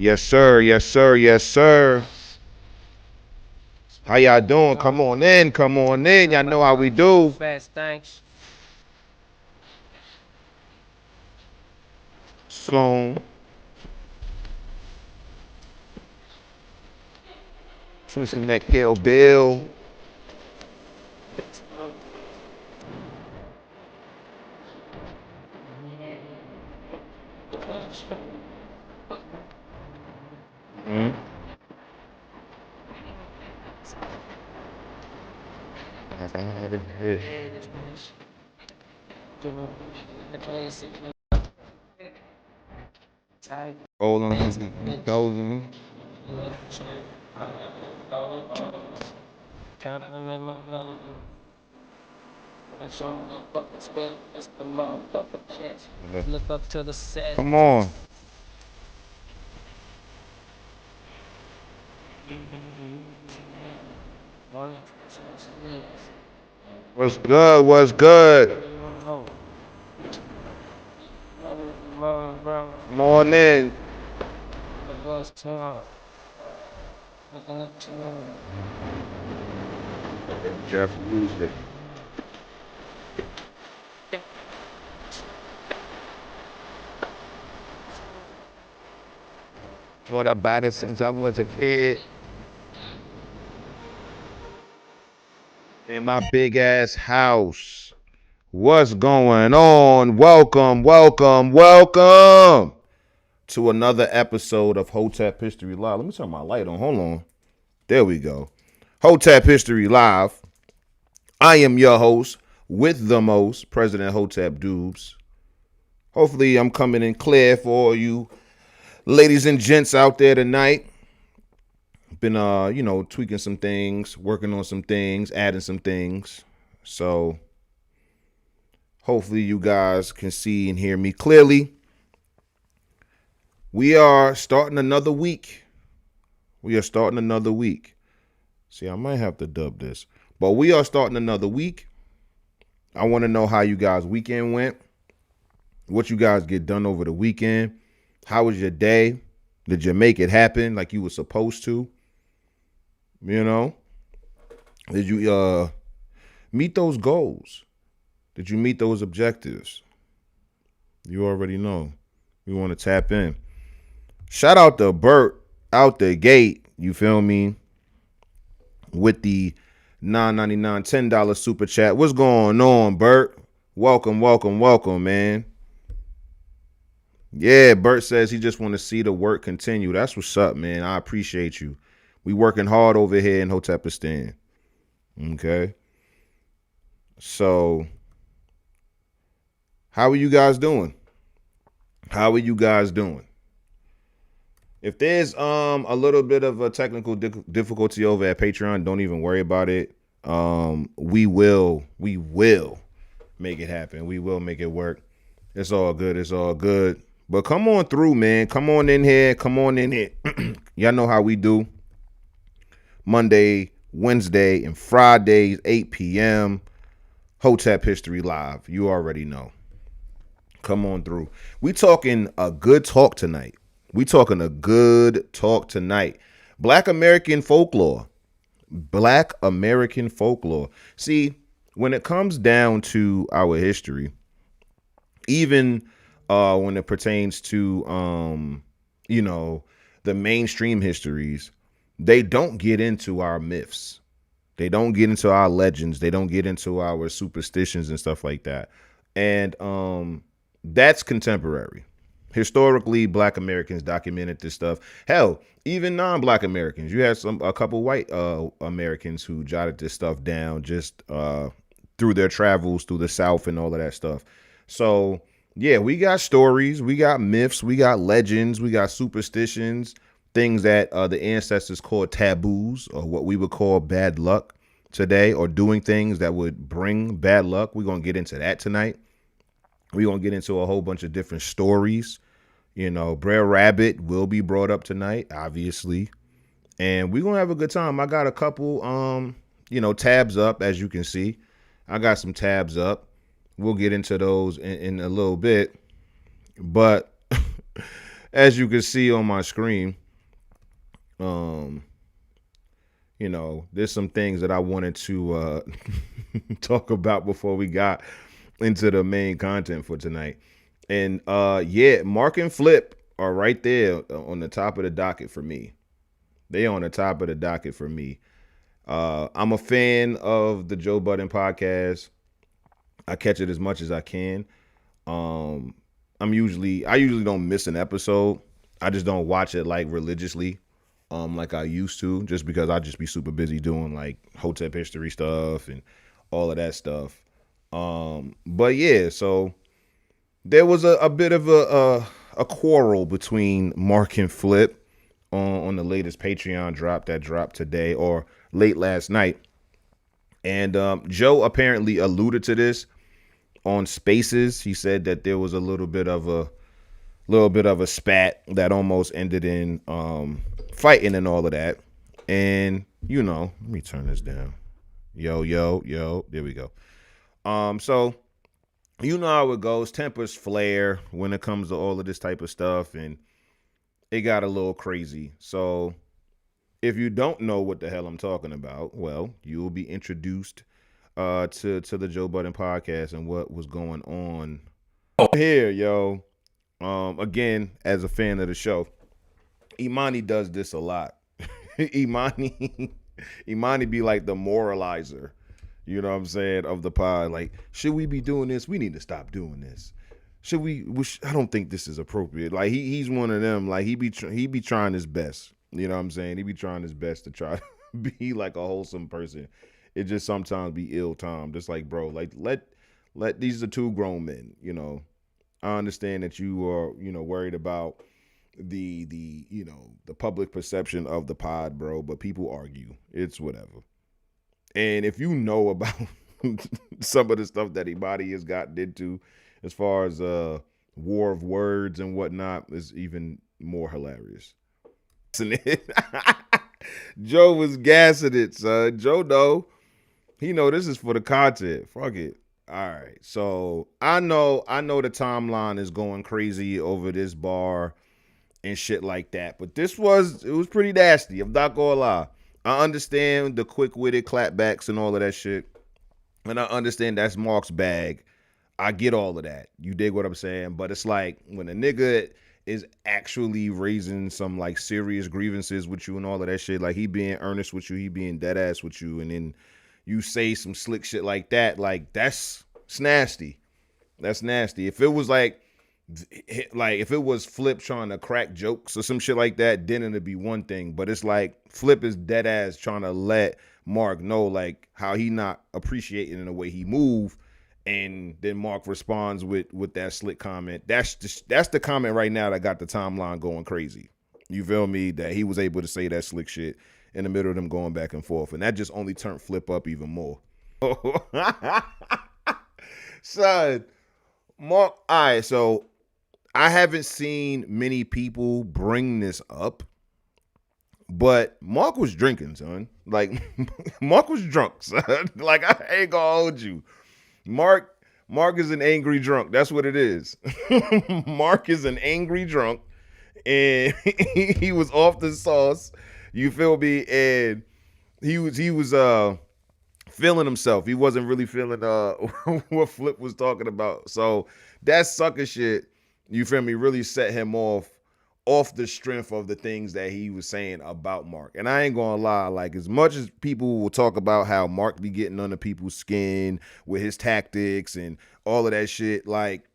Yes, sir. Yes, sir. Yes, sir. How y'all doing? Come on in. Come on in. Y'all know how we do. Fast thanks. Sloan. Switching that Kill Bill. Mm. Hold on. Golden. Look up to the set. Come on. What's good? What's good? Morning. Jeff Music. What about it since I was a kid? In my big ass house. What's going on? Welcome, welcome, welcome to another episode of HOTEP History Live. Let me turn my light on. Hold on. There we go. HOTEP History Live. I am your host with the most, President HOTEP Dubes. Hopefully, I'm coming in clear for all you ladies and gents out there tonight. Been tweaking some things, working on some things, adding some things. So hopefully you guys can see and hear me clearly. We are starting another week. See, I might have to dub this. But we are starting another week. I want to know how you guys' weekend went. What you guys get done over the weekend. How was your day? Did you make it happen like you were supposed to? You know? Did you meet those goals? Did you meet those objectives? You already know. We want to tap in. Shout out to Bert out the gate. You feel me? With the $9.99, $10 super chat. What's going on, Bert? Welcome, welcome, welcome, man. Yeah, Bert says he just want to see the work continue. That's what's up, man. I appreciate you. We working hard over here in Hotepistan. Okay. So, how are you guys doing? If there's a little bit of a technical difficulty over at Patreon, don't even worry about it. We will make it happen. We will make it work. It's all good. But come on through, man. Come on in here. Y'all know how we do. Monday, Wednesday, and Fridays, 8 p.m. HOTEP History Live. You already know. Come on through. We talking a good talk tonight. Black American folklore. See, when it comes down to our history, even when it pertains to the mainstream histories, they don't get into our myths. They don't get into our legends. They don't get into our superstitions and stuff like that. And that's contemporary. Historically, Black Americans documented this stuff. Hell, even non-Black Americans. You had a couple white Americans who jotted this stuff down just through their travels through the South and all of that stuff. So yeah, we got stories, we got myths, we got legends, we got superstitions, things that the ancestors called taboos, or what we would call bad luck today, or doing things that would bring bad luck. We're gonna get into that tonight. We're going to get into a whole bunch of different stories. Brer Rabbit will be brought up tonight, obviously. And we're going to have a good time. I got a couple, tabs up, as you can see. I got some tabs up. We'll get into those in a little bit. But as you can see on my screen, um, there's some things that I wanted to talk about before we got into the main content for tonight. And yeah, Mark and Flip are right there on the top of the docket for me. They on the top of the docket for me. I'm a fan of the Joe Budden podcast. I catch it as much as I can. Um, I usually don't miss an episode. I just don't watch it like religiously, like I used to, just because I just be super busy doing like HOTEP history stuff and all of that stuff. But yeah, so there was a bit of a quarrel between Mark and Flip on the latest Patreon drop that dropped today or late last night. And Joe apparently alluded to this on Spaces. He said that there was a little bit of a spat that almost ended in fighting and all of that. And let me turn this down. Yo, yo, yo. There we go. So you know how it goes. Tempers flare when it comes to all of this type of stuff, and it got a little crazy. So if you don't know what the hell I'm talking about, well, you will be introduced to the Joe Budden podcast and what was going on here, yo. Again, as a fan of the show, Imani does this a lot. Imani Imani be like the moralizer, you know what I'm saying, of the pod. Like, should we be doing this? We need to stop doing this. Should we? I don't think this is appropriate. Like he's one of them. Like he be trying his best. You know what I'm saying? He be trying his best to try to be like a wholesome person. It just sometimes be ill timed. Just like, bro, like let these are two grown men. I understand that you are worried about the public perception of the pod, bro, but people argue. It's whatever. And if you know about some of the stuff that Imani has gotten into as far as war of words and whatnot, is even more hilarious. Joe was gassing it, son. Joe know. He know this is for the content. Fuck it. All right. So I know the timeline is going crazy over this bar and shit like that. But it was pretty nasty. I'm not gonna lie. I understand the quick-witted clapbacks and all of that shit. And I understand that's Mark's bag. I get all of that. You dig what I'm saying? But it's like when a nigga is actually raising some like serious grievances with you and all of that shit, like he being earnest with you, he being dead ass with you, and then you say some slick shit like that, like it's nasty. That's nasty. If it was like if it was Flip trying to crack jokes or some shit like that, then it'd be one thing. But it's like Flip is dead ass trying to let Mark know like how he not appreciating in the way he move, and then Mark responds with that slick comment. That's the comment right now that got the timeline going crazy. You feel me? That he was able to say that slick shit in the middle of them going back and forth, and that just only turned Flip up even more. Son, Mark. All right, so I haven't seen many people bring this up, but Mark was drinking, son. Like, Mark was drunk, son. Like, I ain't gonna hold you. Mark is an angry drunk. That's what it is. Mark is an angry drunk, and he was off the sauce. You feel me? And he was feeling himself. He wasn't really feeling what Flip was talking about. So that sucker shit, you feel me, really set him off the strength of the things that he was saying about Mark. And I ain't gonna lie, like as much as people will talk about how Mark be getting under people's skin with his tactics and all of that shit, like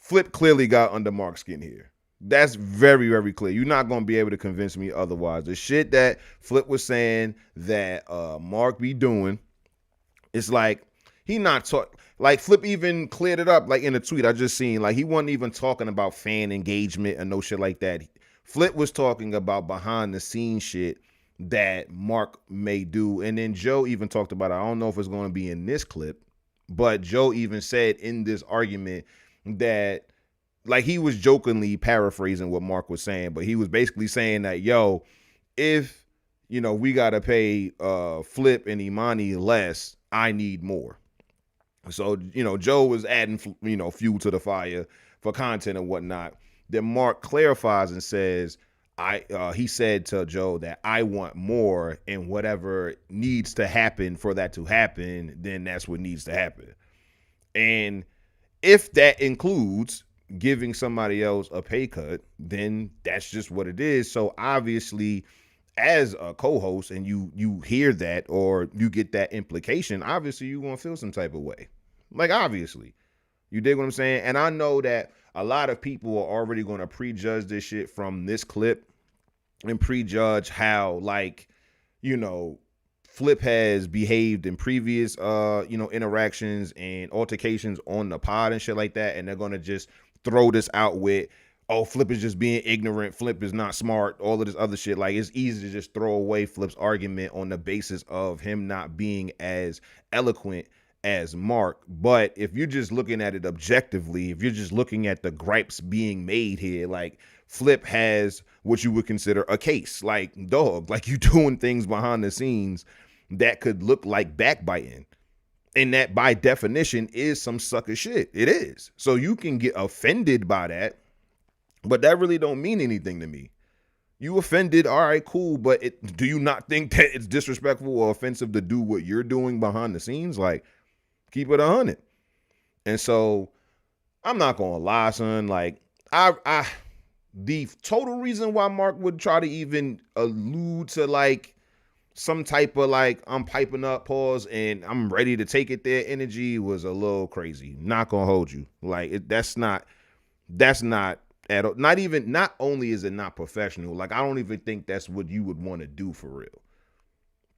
Flip clearly got under Mark's skin here. That's very, very clear. You're not going to be able to convince me otherwise. The shit that Flip was saying that Mark be doing, it's like he not talk. Like Flip even cleared it up, like in a tweet I just seen. Like he wasn't even talking about fan engagement and no shit like that. Flip was talking about behind the scenes shit that Mark may do. And then Joe even talked about it. I don't know if it's going to be in this clip, but Joe even said in this argument that, like, he was jokingly paraphrasing what Mark was saying, but he was basically saying that, yo, if, we got to pay Flip and Imani less, I need more. So, Joe was adding, fuel to the fire for content and whatnot. then Mark clarifies and says, he said to Joe that I want more, and whatever needs to happen for that to happen, then that's what needs to happen. And if that includes giving somebody else a pay cut, then that's just what it is. So obviously, as a co-host, and you hear that or you get that implication, obviously you're gonna feel some type of way. Like, obviously. You dig what I'm saying? And I know that a lot of people are already gonna prejudge this shit from this clip and prejudge how, like, you know, Flip has behaved in previous interactions and altercations on the pod and shit like that, and they're gonna just throw this out with, oh, Flip is just being ignorant, Flip is not smart, all of this other shit. Like, it's easy to just throw away Flip's argument on the basis of him not being as eloquent as Mark. But if you're just looking at it objectively, if you're just looking at the gripes being made here, like, Flip has what you would consider a case. Like, dog, like, you doing things behind the scenes that could look like backbiting. And that, by definition, is some sucker shit. It is. So you can get offended by that, but that really don't mean anything to me. You offended, all right, cool, but do you not think that it's disrespectful or offensive to do what you're doing behind the scenes? Like, keep it 100. And so I'm not gonna lie, son. Like, the total reason why Mark would try to even allude to, like, some type of, like, I'm piping up, pause, and I'm ready to take it there energy was a little crazy. Not gonna hold you. Like, that's not at all. Not only is it not professional, like, I don't even think that's what you would want to do for real.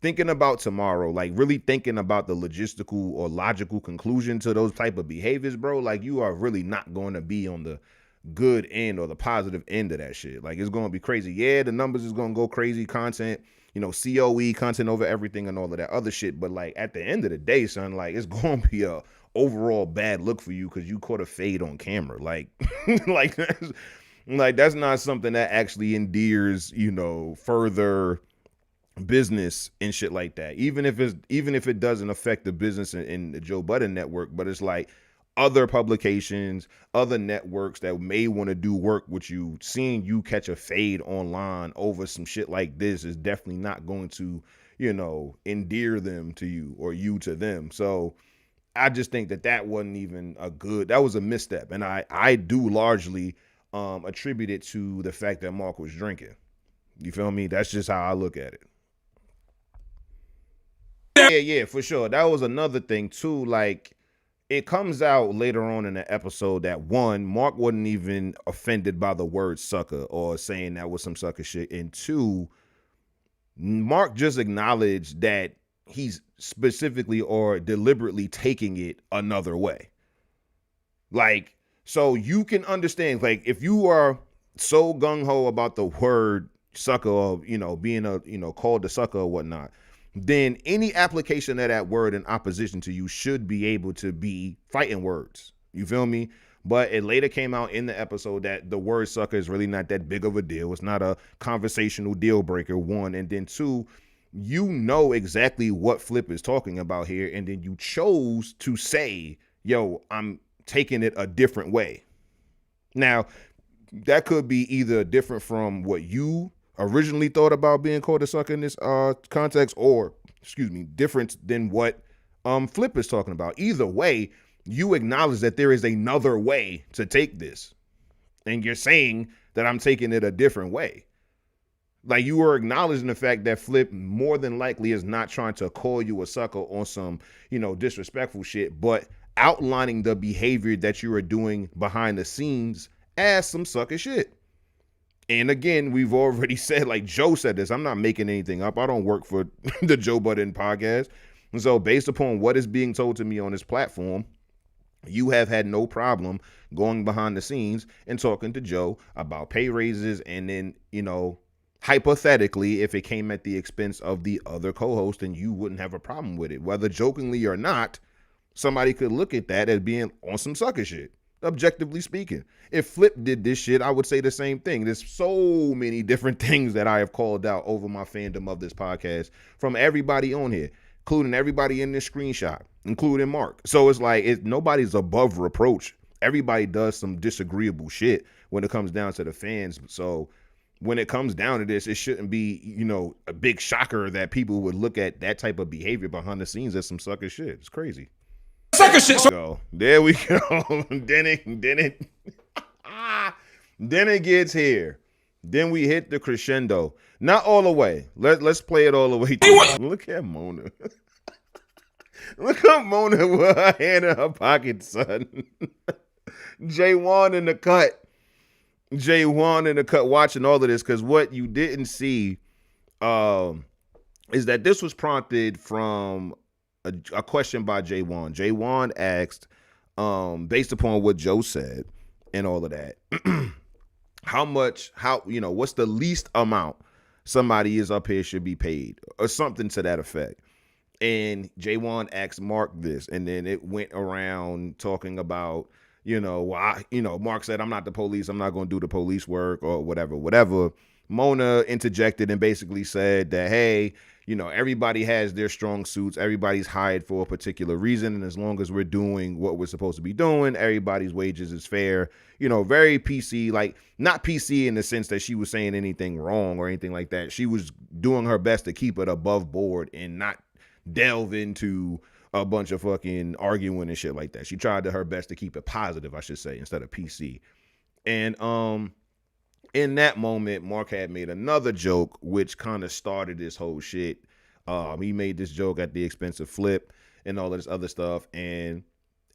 Thinking about tomorrow, like, really thinking about the logistical or logical conclusion to those type of behaviors, bro, like, you are really not going to be on the good end or the positive end of that shit. Like, it's going to be crazy. Yeah, the numbers is going to go crazy, content, COE, content over everything and all of that other shit. But, like, at the end of the day, son, like, it's going to be a overall bad look for you because you caught a fade on camera. Like, that's not something that actually endears, further business and shit like that. Even if it doesn't affect the business in the Joe Budden network, but it's like other publications, other networks that may want to do work with you, seeing you catch a fade online over some shit like this is definitely not going to, endear them to you or you to them. So I just think that wasn't even that was a misstep. And I do largely attribute it to the fact that Mark was drinking. You feel me? That's just how I look at it. Yeah, for sure. That was another thing too. Like, it comes out later on in the episode that, one, Mark wasn't even offended by the word sucker or saying that was some sucker shit. And two, Mark just acknowledged that he's specifically or deliberately taking it another way. Like, so you can understand, like, if you are so gung-ho about the word sucker or, being called a sucker or whatnot, then any application of that word in opposition to you should be able to be fighting words. You feel me? But it later came out in the episode that the word sucker is really not that big of a deal. It's not a conversational deal breaker, one. And then two, you know exactly what Flip is talking about here. And then you chose to say, yo, I'm taking it a different way. Now, that could be either different from what you originally thought about being called a sucker in this context, or different than what Flip is talking about. Either way, you acknowledge that there is another way to take this, and you're saying that I'm taking it a different way. Like, you are acknowledging the fact that Flip more than likely is not trying to call you a sucker on some, disrespectful shit, but outlining the behavior that you are doing behind the scenes as some sucker shit. And again, we've already said, like Joe said this, I'm not making anything up. I don't work for the Joe Budden podcast. And so based upon what is being told to me on this platform, you have had no problem going behind the scenes and talking to Joe about pay raises. And then, hypothetically, if it came at the expense of the other co-host, then you wouldn't have a problem with it. Whether jokingly or not, somebody could look at that as being on some sucker shit. Objectively speaking, if Flip did this shit, I would say the same thing. There's so many different things that I have called out over my fandom of this podcast from everybody on here, including everybody in this screenshot, including Mark. So it's like, nobody's above reproach everybody does some disagreeable shit when it comes down to the fans. So when it comes down to this, it shouldn't be, a big shocker that people would look at that type of behavior behind the scenes as some sucker shit. It's crazy. Sucker shit. So there we go. then it gets here. Then we hit the crescendo. Not all the way. Let's play it all the way through. Look at Mona. Look at Mona with her hand in her pocket, son. J1 in the cut. J1 in the cut watching all of this, because what you didn't see is that this was prompted from a question by J1. J1 asked, based upon what Joe said and all of that, what's the least amount somebody is up here should be paid, or something to that effect. And J1 asked Mark this, and then it went around talking about, Mark said, I'm not the police, I'm not going to do the police work, or whatever. Mona interjected and basically said that, hey, everybody has their strong suits, everybody's hired for a particular reason, and as long as we're doing what we're supposed to be doing, everybody's wages is fair. Very PC, like not PC in the sense that she was saying anything wrong or anything like that. She was doing her best to keep it above board and not delve into a bunch of fucking arguing and shit like that. She tried her best to keep it positive, I should say, instead of PC. And in that moment, Mark had made another joke which kind of started this whole shit. He made this joke at the expense of Flip and all of this other stuff. And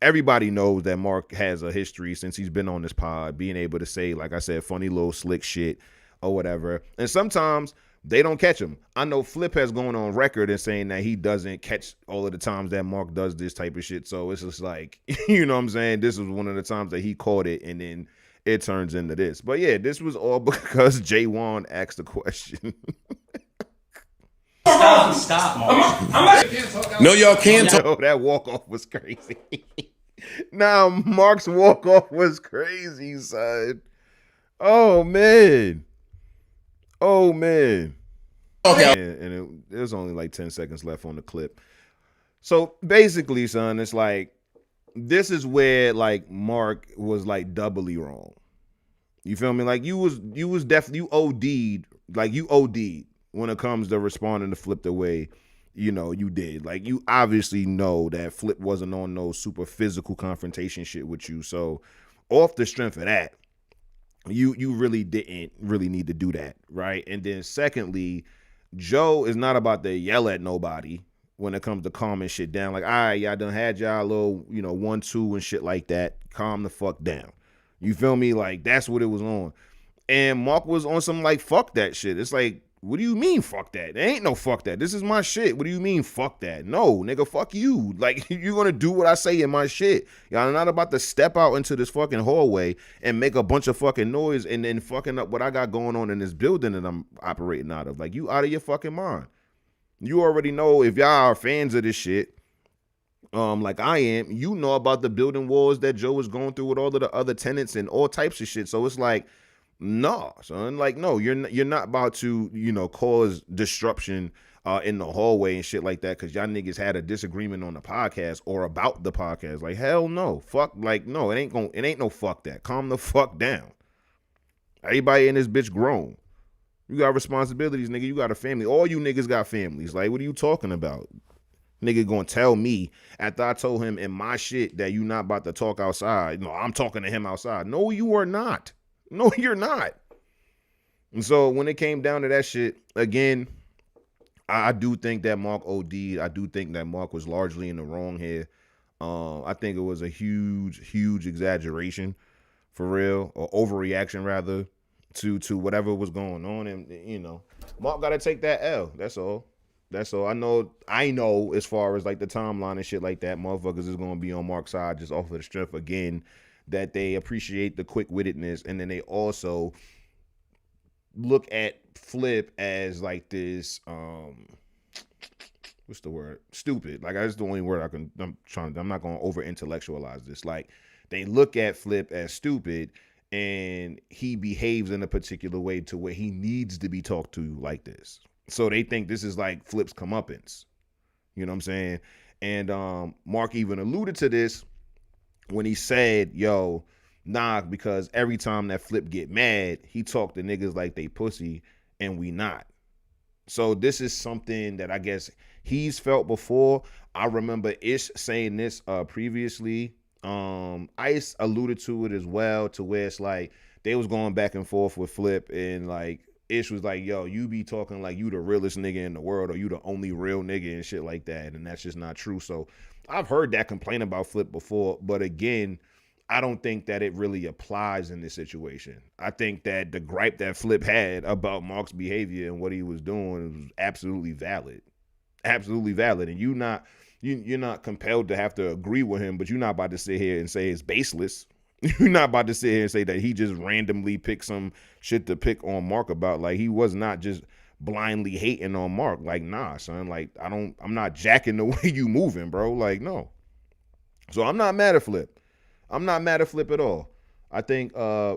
everybody knows that Mark has a history since he's been on this pod, being able to say, like I said, funny little slick shit or whatever. And sometimes they don't catch him. I know Flip has gone on record and saying that he doesn't catch all of the times that Mark does this type of shit. So it's just like, you know what I'm saying? This was one of the times that he caught it, and then it turns into this. But yeah, this was all because J1 asked the question. Stop. No, y'all can't talk. Yo, that walk-off was crazy. Nah, Mark's walk-off was crazy, son. Oh, man. Okay. And there's only like 10 seconds left on the clip. So basically, son, it's like, this is where like Mark was like doubly wrong. You feel me? Like you was definitely, you OD'd when it comes to responding to Flip the way, you did. Like you obviously know that Flip wasn't on no super physical confrontation shit with you. So off the strength of that, you really didn't really need to do that, right? And then secondly, Joe is not about to yell at nobody when it comes to calming shit down. Like, all right, y'all done had y'all little, 1-2 and shit like that. Calm the fuck down. You feel me? Like, that's what it was on. And Mark was on some, like, fuck that shit. It's like, what do you mean, fuck that? There ain't no fuck that. This is my shit. What do you mean, fuck that? No, nigga, fuck you. Like, you're gonna do what I say in my shit. Y'all are not about to step out into this fucking hallway and make a bunch of fucking noise and then fucking up what I got going on in this building that I'm operating out of. Like, you out of your fucking mind. You already know, if y'all are fans of this shit, like I am, you know about the building wars that Joe was going through with all of the other tenants and all types of shit. So it's like, nah, son. Like, no, you're not about to, cause disruption in the hallway and shit like that because y'all niggas had a disagreement on the podcast or about the podcast. Like, hell no. Fuck, like, no, it ain't no fuck that. Calm the fuck down. Everybody in this bitch grown. You got responsibilities, nigga. You got a family. All you niggas got families. Like, what are you talking about? Nigga gonna tell me after I told him in my shit that you not about to talk outside. No, I'm talking to him outside. No, you are not. No, you're not. And so when it came down to that shit, again, I do think that Mark OD'd. I do think that Mark was largely in the wrong here. I think it was a huge exaggeration, for real, or overreaction rather, to whatever was going on. And Mark gotta take that L. That's all. I know as far as like the timeline and shit like that, motherfuckers is gonna be on Mark's side just off of the strength again that they appreciate the quick-wittedness, and then they also look at Flip as like this what's the word? Stupid. Like, that's the only word I'm not gonna over intellectualize this. Like, they look at Flip as stupid, and he behaves in a particular way to where he needs to be talked to like this. So they think this is like Flip's comeuppance. You know what I'm saying? And Mark even alluded to this when he said, yo, nah, because every time that Flip get mad, he talk to niggas like they pussy and we not. So this is something that I guess he's felt before. I remember Ish saying this previously. Ice alluded to it as well, to where it's like they was going back and forth with Flip, and like Ish was like, yo, you be talking like you the realest nigga in the world, or you the only real nigga and shit like that. And that's just not true. So I've heard that complaint about Flip before, but again, I don't think that it really applies in this situation. I think that the gripe that Flip had about Mark's behavior and what he was doing was absolutely valid. Absolutely valid. And you're not compelled to have to agree with him, but you're not about to sit here and say it's baseless. You're not about to sit here and say that he just randomly picked some shit to pick on Mark about. Like, he was not just blindly hating on Mark. Like, nah, son. Like, I'm not jacking the way you moving, bro. Like, no. So I'm not mad at Flip. I'm not mad at Flip at all. I think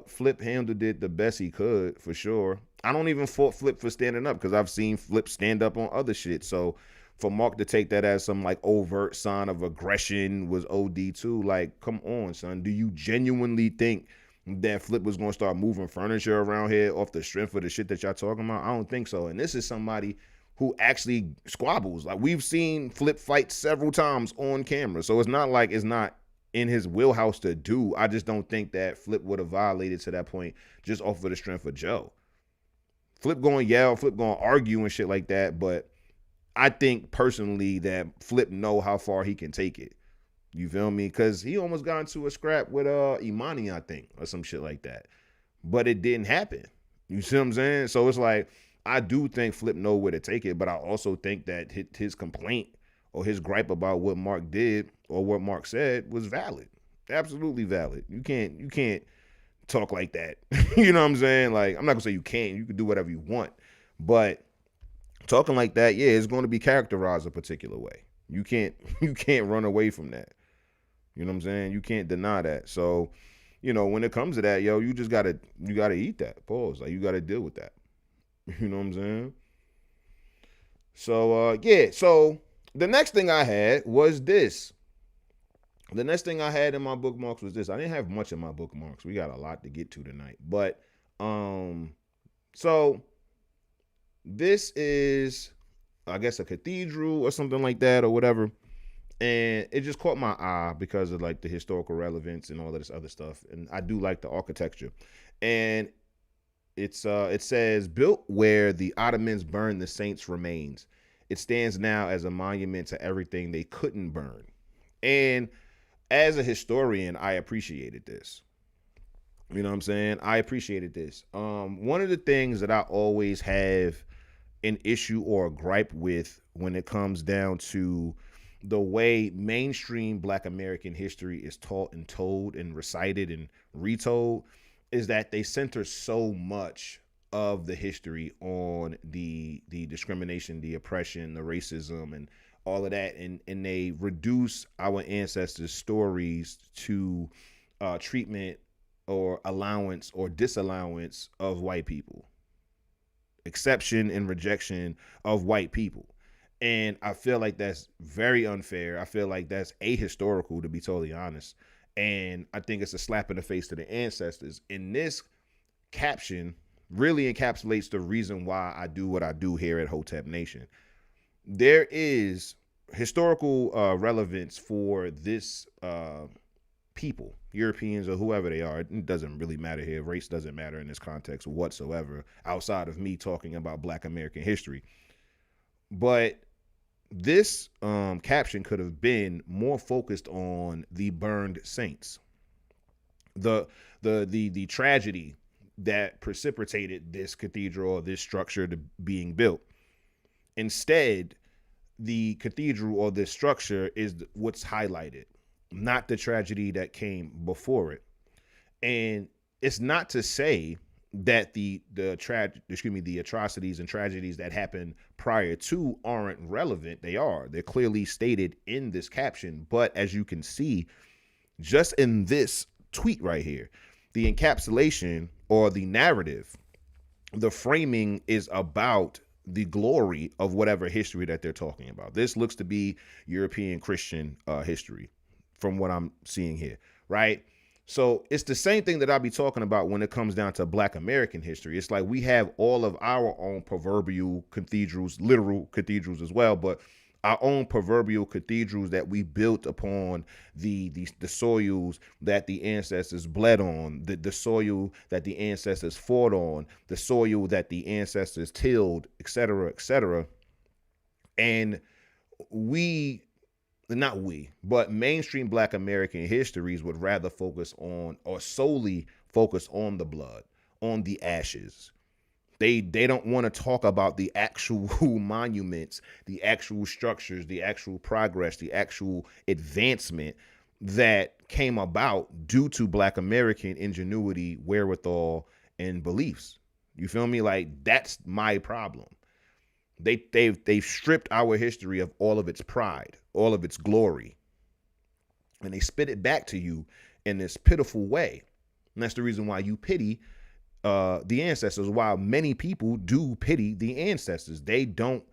Flip handled it the best he could, for sure. I don't even fault Flip for standing up, because I've seen Flip stand up on other shit. So for Mark to take that as some like overt sign of aggression was OD too. Like, come on, son. Do you genuinely think that Flip was going to start moving furniture around here off the strength of the shit that y'all talking about? I don't think so. And this is somebody who actually squabbles. Like, we've seen Flip fight several times on camera. So it's not like it's not in his wheelhouse to do. I just don't think that Flip would have violated to that point just off of the strength of Joe. Flip going yell, Flip going argue and shit like that, but I think personally that Flip know how far he can take it. You feel me? Because he almost got into a scrap with Imani, I think, or some shit like that. But it didn't happen. You see what I'm saying? So it's like, I do think Flip know where to take it, but I also think that his complaint or his gripe about what Mark did or what Mark said was valid. Absolutely valid. You can't talk like that. You know what I'm saying? Like, I'm not gonna say you can't. You can do whatever you want, but talking like that, yeah, it's going to be characterized a particular way. You can't you can't run away from that. You know what I'm saying? You can't deny that. So, when it comes to that, yo, you gotta eat that. Pause. Like, you gotta deal with that. You know what I'm saying? So yeah. So the next thing I had was this. The next thing I had in my bookmarks was this. I didn't have much in my bookmarks. We got a lot to get to tonight. But so this is, I guess, a cathedral or something like that or whatever. And it just caught my eye because of like the historical relevance and all of this other stuff. And I do like the architecture. And it says, built where the Ottomans burned the saints' remains. It stands now as a monument to everything they couldn't burn. And as a historian, I appreciated this. You know what I'm saying? I appreciated this. One of the things that I always have an issue or a gripe with when it comes down to the way mainstream Black American history is taught and told and recited and retold is that they center so much of the history on the discrimination, the oppression, the racism, and all of that, and they reduce our ancestors' stories to treatment or allowance or disallowance of white people, exception and rejection of white people. And I feel like that's very unfair. I feel like that's ahistorical, to be totally honest. And I think it's a slap in the face to the ancestors. And this caption really encapsulates the reason why I do what I do here at HOTEP Nation. There is historical relevance for this people, Europeans or whoever they are. It doesn't really matter here. Race doesn't matter in this context whatsoever, outside of me talking about Black American history. But this caption could have been more focused on the burned saints, the tragedy that precipitated this cathedral or this structure to being built. Instead, the cathedral or this structure is what's highlighted, not the tragedy that came before it. And it's not to say that the atrocities and tragedies that happened prior to aren't relevant. They are. They're clearly stated in this caption. But as you can see, just in this tweet right here, the encapsulation or the narrative, the framing is about the glory of whatever history that they're talking about. This looks to be European Christian history from what I'm seeing here. right? So it's the same thing that I'll be talking about when it comes down to Black American history. It's like we have all of our own proverbial cathedrals, literal cathedrals as well, but our own proverbial cathedrals that we built upon the soils that the ancestors bled on, the soil that the ancestors fought on, the soil that the ancestors tilled, et cetera, et cetera. And we not we, but mainstream Black American histories would rather focus on or solely focus on the blood, on the ashes. They don't want to talk about the actual monuments, the actual structures, the actual progress, the actual advancement that came about due to Black American ingenuity, wherewithal, and beliefs. You feel me? Like that's my problem. They've stripped our history of all of its pride, all of its glory, and they spit it back to you in this pitiful way. And that's the reason why you pity the ancestors. While many people do pity the ancestors, they don't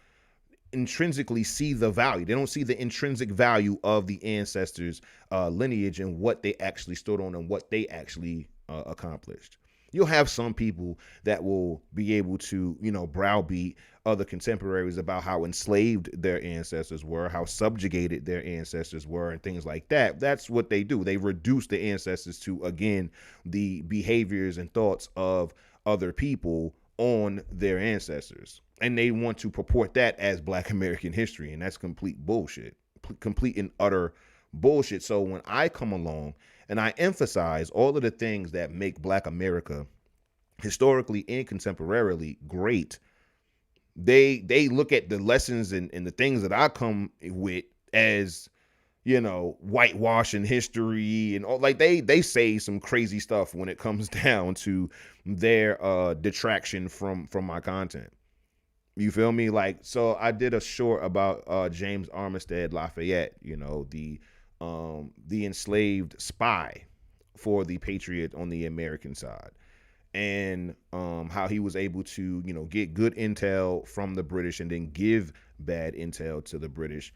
intrinsically see the value. They don't see the intrinsic value of the ancestors' lineage and what they actually stood on and what they actually accomplished. You'll have some people that will be able to, browbeat other contemporaries about how enslaved their ancestors were, how subjugated their ancestors were, and things like that. That's what they do. They reduce the ancestors to, again, the behaviors and thoughts of other people on their ancestors. And they want to purport that as Black American history. And that's complete bullshit, complete and utter bullshit. So when I come along and I emphasize all of the things that make Black America historically and contemporarily great, they look at the lessons and the things that I come with as, whitewashing history and all. Like they say some crazy stuff when it comes down to their detraction from my content. You feel me? Like, so I did a short about James Armistead Lafayette, the enslaved spy for the Patriot on the American side, and how he was able to, get good intel from the British and then give bad intel to the British,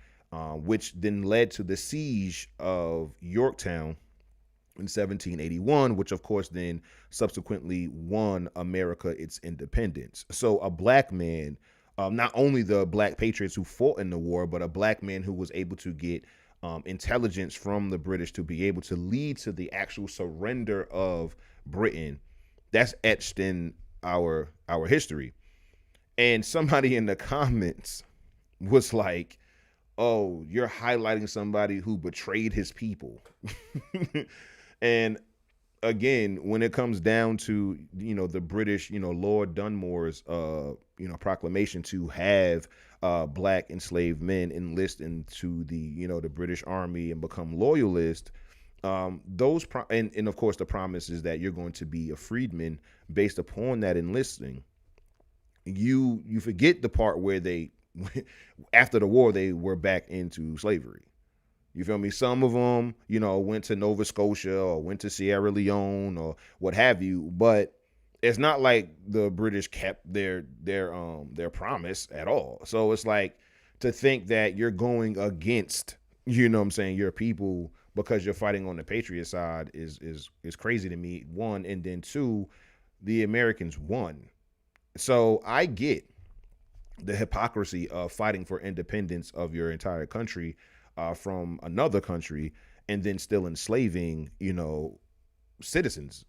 which then led to the siege of Yorktown in 1781, which of course then subsequently won America its independence. So a Black man, not only the Black patriots who fought in the war, but a Black man who was able to get intelligence from the British to be able to lead to the actual surrender of Britain. That's etched in our history. And somebody in the comments was like, "Oh, you're highlighting somebody who betrayed his people." And again, when it comes down to, the British, Lord Dunmore's proclamation to have Black enslaved men enlist into the British Army and become loyalists, and of course the promise is that you're going to be a freedman based upon that enlisting. You forget the part where they after the war they were back into slavery. You feel me? Some of them, went to Nova Scotia or went to Sierra Leone or what have you, but it's not like the British kept their promise at all. So it's like, to think that you're going against, your people because you're fighting on the Patriot side is crazy to me. One, and then two, the Americans won. So I get the hypocrisy of fighting for independence of your entire country from another country, and then still enslaving, citizens,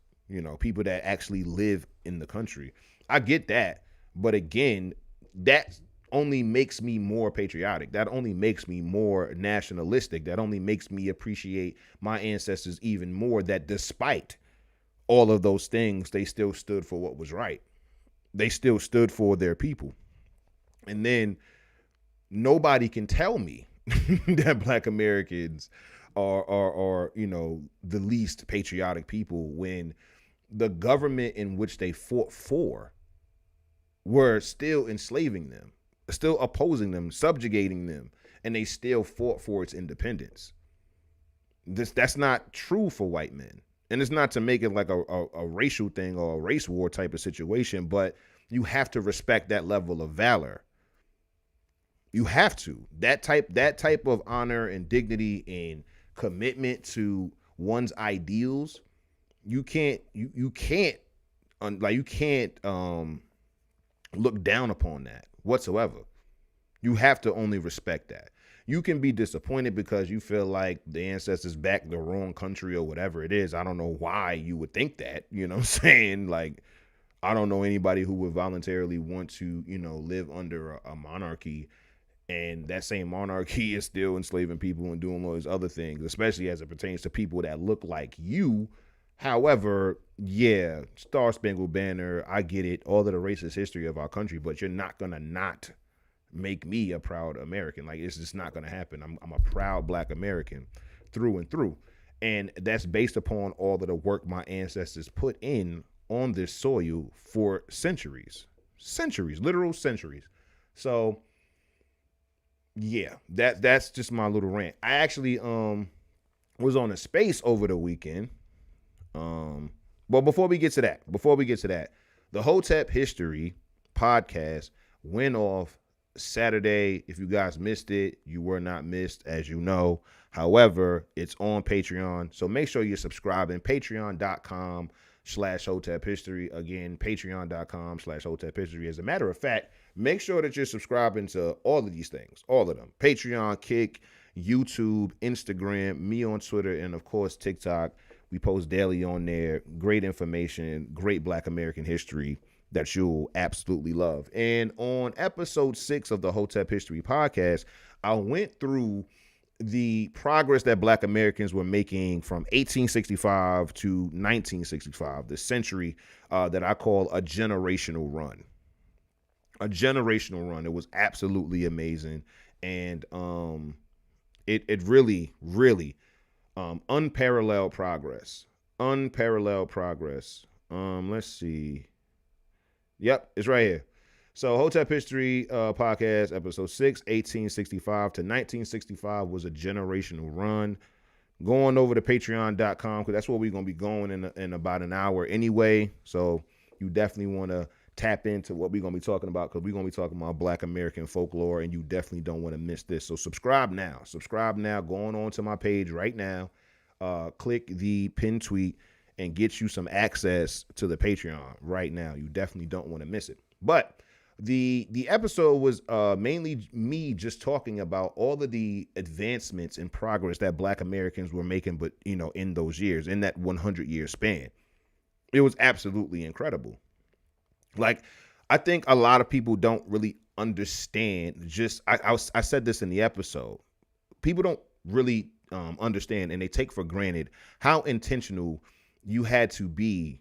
people that actually live in the country. I get that. But again, that only makes me more patriotic. That only makes me more nationalistic. That only makes me appreciate my ancestors even more, that despite all of those things, they still stood for what was right. They still stood for their people. And then nobody can tell me that Black Americans are the least patriotic people when the government in which they fought for were still enslaving them, still opposing them, subjugating them, and they still fought for its independence. That's not true for white men. And it's not to make it like a racial thing or a race war type of situation, but you have to respect that level of valor. You have to. That type of honor and dignity and commitment to one's ideals, you can't look down upon that whatsoever. You have to only respect that. You can be disappointed because you feel like the ancestors backed the wrong country or whatever it is. I don't know why you would think that, you know what I'm saying? Like, I don't know anybody who would voluntarily want to, live under a monarchy, and that same monarchy is still enslaving people and doing all these other things, especially as it pertains to people that look like you. However, yeah, Star Spangled Banner, I get it, all of the racist history of our country, but you're not gonna not make me a proud American. Like, it's just not gonna happen. I'm a proud Black American through and through, and that's based upon all of the work my ancestors put in on this soil for centuries, literal centuries. So yeah, that's just my little rant. I actually was on a space over the weekend. But before we get to that, the HOTEP History podcast went off Saturday. If you guys missed it, you were not missed, as you know. However, it's on Patreon, so make sure you're subscribing. Patreon.com/HOTEP History. Again, Patreon.com/HOTEP History. As a matter of fact, make sure that you're subscribing to all of these things, all of them: Patreon, Kick, YouTube, Instagram, me on Twitter, and of course TikTok. We post daily on there. Great information, great Black American history that you'll absolutely love. And on episode 6 of the HOTEP History podcast, I went through the progress that Black Americans were making from 1865 to 1965, the century that I call a generational run. A generational run. It was absolutely amazing. And it really, really unparalleled progress. Let's see. Yep, it's right here. So HOTEP History podcast, episode 6, 1865 to 1965 was a generational run. Going over to patreon.com, because that's where we're going to be going in about an hour anyway. So you definitely want to tap into what we're going to be talking about, because we're going to be talking about Black American folklore, and you definitely don't want to miss this. So subscribe now. Going on to my page right now. Click the pin tweet and get you some access to the Patreon right now. You definitely don't want to miss it. But the episode was mainly me just talking about all of the advancements and progress that Black Americans were making, but in those years, in that 100-year span. It was absolutely incredible. Like, I think a lot of people don't really understand. I said this in the episode. People don't really understand, and they take for granted how intentional you had to be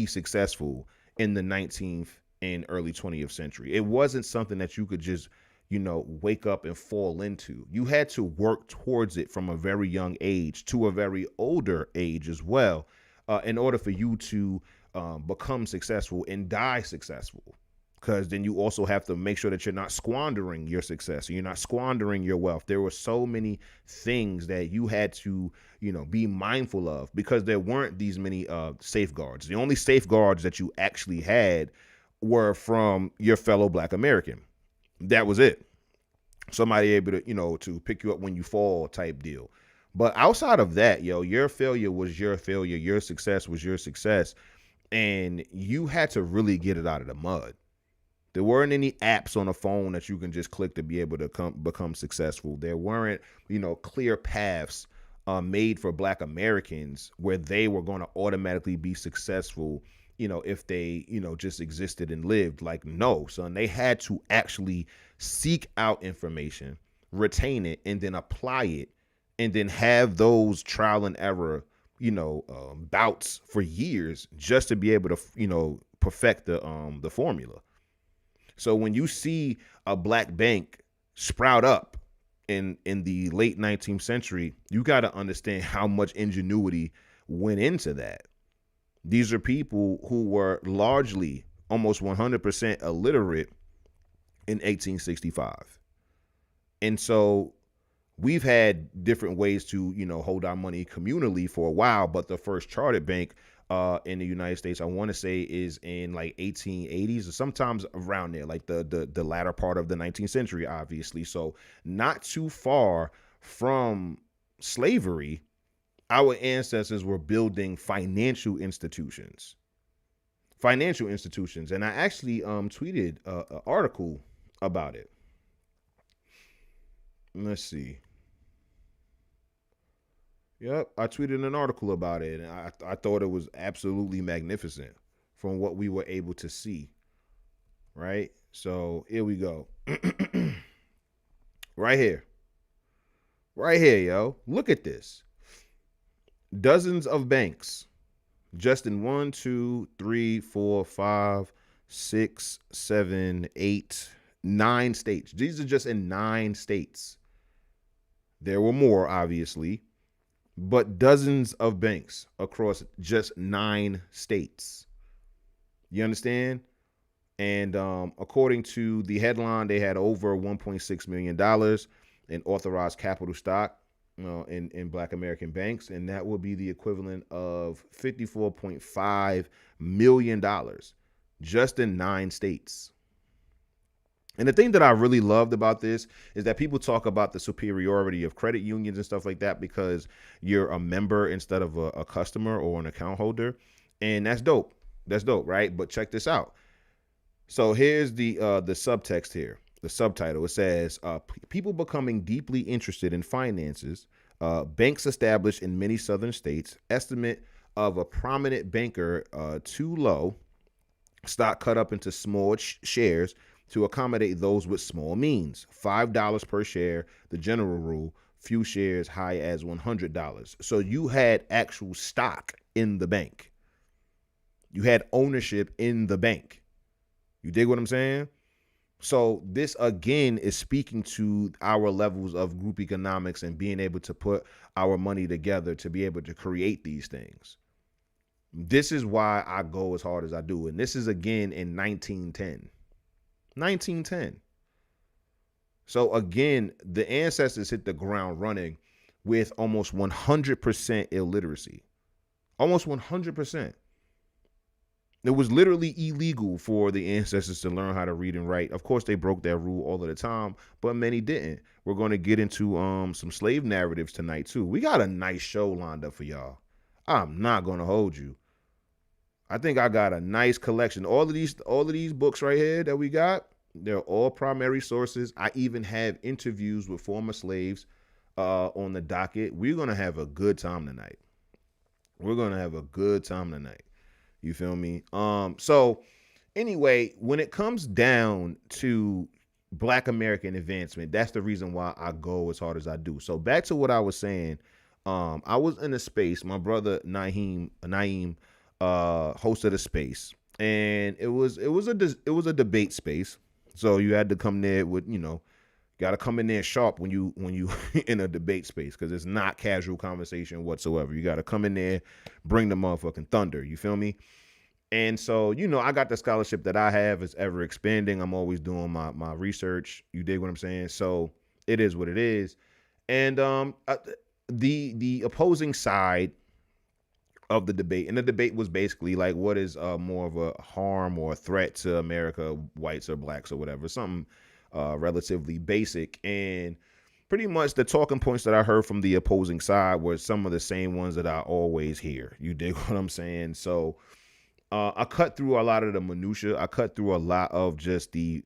successful in the 19th and early 20th century. It wasn't something that you could just, wake up and fall into. You had to work towards it from a very young age to a very older age as well, in order for you to become successful and die successful. Because then you also have to make sure that you're not squandering your success, you're not squandering your wealth. There were so many things that you had to, be mindful of, because there weren't these many safeguards. The only safeguards that you actually had were from your fellow Black American. That was it. Somebody able to, to pick you up when you fall type deal. But outside of that, your failure was your failure. Your success was your success. And you had to really get it out of the mud. There weren't any apps on a phone that you can just click to be able to become successful. There weren't, clear paths made for Black Americans where they were going to automatically be successful, if they, just existed and lived. Like, no, son, they had to actually seek out information, retain it, and then apply it, and then have those trial and error, bouts for years just to be able to, perfect the formula. So when you see a Black bank sprout up in the late 19th century, you got to understand how much ingenuity went into that. These are people who were largely almost 100% illiterate in 1865. And so we've had different ways to, hold our money communally for a while, but the first chartered bank in the United States, I want to say, is in like 1880s or sometimes around there, like the latter part of the 19th century, obviously. So not too far from slavery, Our ancestors were building financial institutions, and I actually tweeted an article about it. Let's see. Yep, I tweeted an article about it, and I thought it was absolutely magnificent from what we were able to see. Right. So here we go. Right here. Right here, yo. Look at this. Dozens of banks just in one, two, three, four, five, six, seven, eight, 9 states. These are just in 9 states. There were more, obviously, but dozens of banks across just 9 states. You understand? And according to the headline, they had over $1.6 million in authorized capital stock in Black American banks. And that would be the equivalent of $54.5 million just in 9 states. And the thing that I really loved about this is that people talk about the superiority of credit unions and stuff like that because you're a member instead of a customer or an account holder. And that's dope. That's dope, right? But check this out. So here's the subtext here, the subtitle. It says, people becoming deeply interested in finances, banks established in many southern states, estimate of a prominent banker too low, stock cut up into small shares to accommodate those with small means. $5 per share, the general rule, few shares high as $100. So you had actual stock in the bank. You had ownership in the bank. You dig what I'm saying? So this again is speaking to our levels of group economics and being able to put our money together to be able to create these things. This is why I go as hard as I do. And this is again in 1910. 1910. So again, the ancestors hit the ground running with almost 100% illiteracy. Almost 100%. It was literally illegal for the ancestors to learn how to read and write. Of course, they broke that rule all of the time, but many didn't. We're going to get into some slave narratives tonight too. We got a nice show lined up for y'all. I'm not going to hold you. I think I got a nice collection. All of these books right here that we got, they're all primary sources. I even have interviews with former slaves on the docket. We're going to have a good time tonight. We're going to have a good time tonight. You feel me? So anyway, when it comes down to Black American advancement, that's the reason why I go as hard as I do. So back to what I was saying. I was in a space, my brother Naeem hosted a space, and it was a debate space. So you had to come there with, got to come in there sharp when you in a debate space, because it's not casual conversation whatsoever. You got to come in there, bring the motherfucking thunder. You feel me? And so, I got the scholarship that I have is ever expanding. I'm always doing my research. You dig what I'm saying? So it is what it is. And the opposing side of the debate, and the debate was basically like, what is more of a harm or a threat to America, whites or blacks or whatever, something relatively basic. And pretty much the talking points that I heard from the opposing side were some of the same ones that I always hear. You dig what I'm saying? So I cut through a lot of the minutia. I cut through a lot of just the,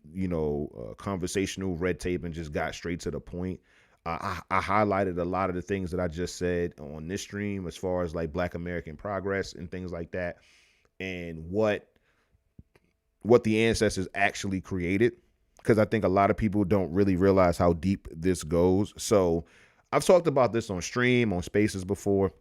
conversational red tape and just got straight to the point. I highlighted a lot of the things that I just said on this stream as far as like Black American progress and things like that, and what the ancestors actually created, because I think a lot of people don't really realize how deep this goes. So I've talked about this on stream, on spaces before.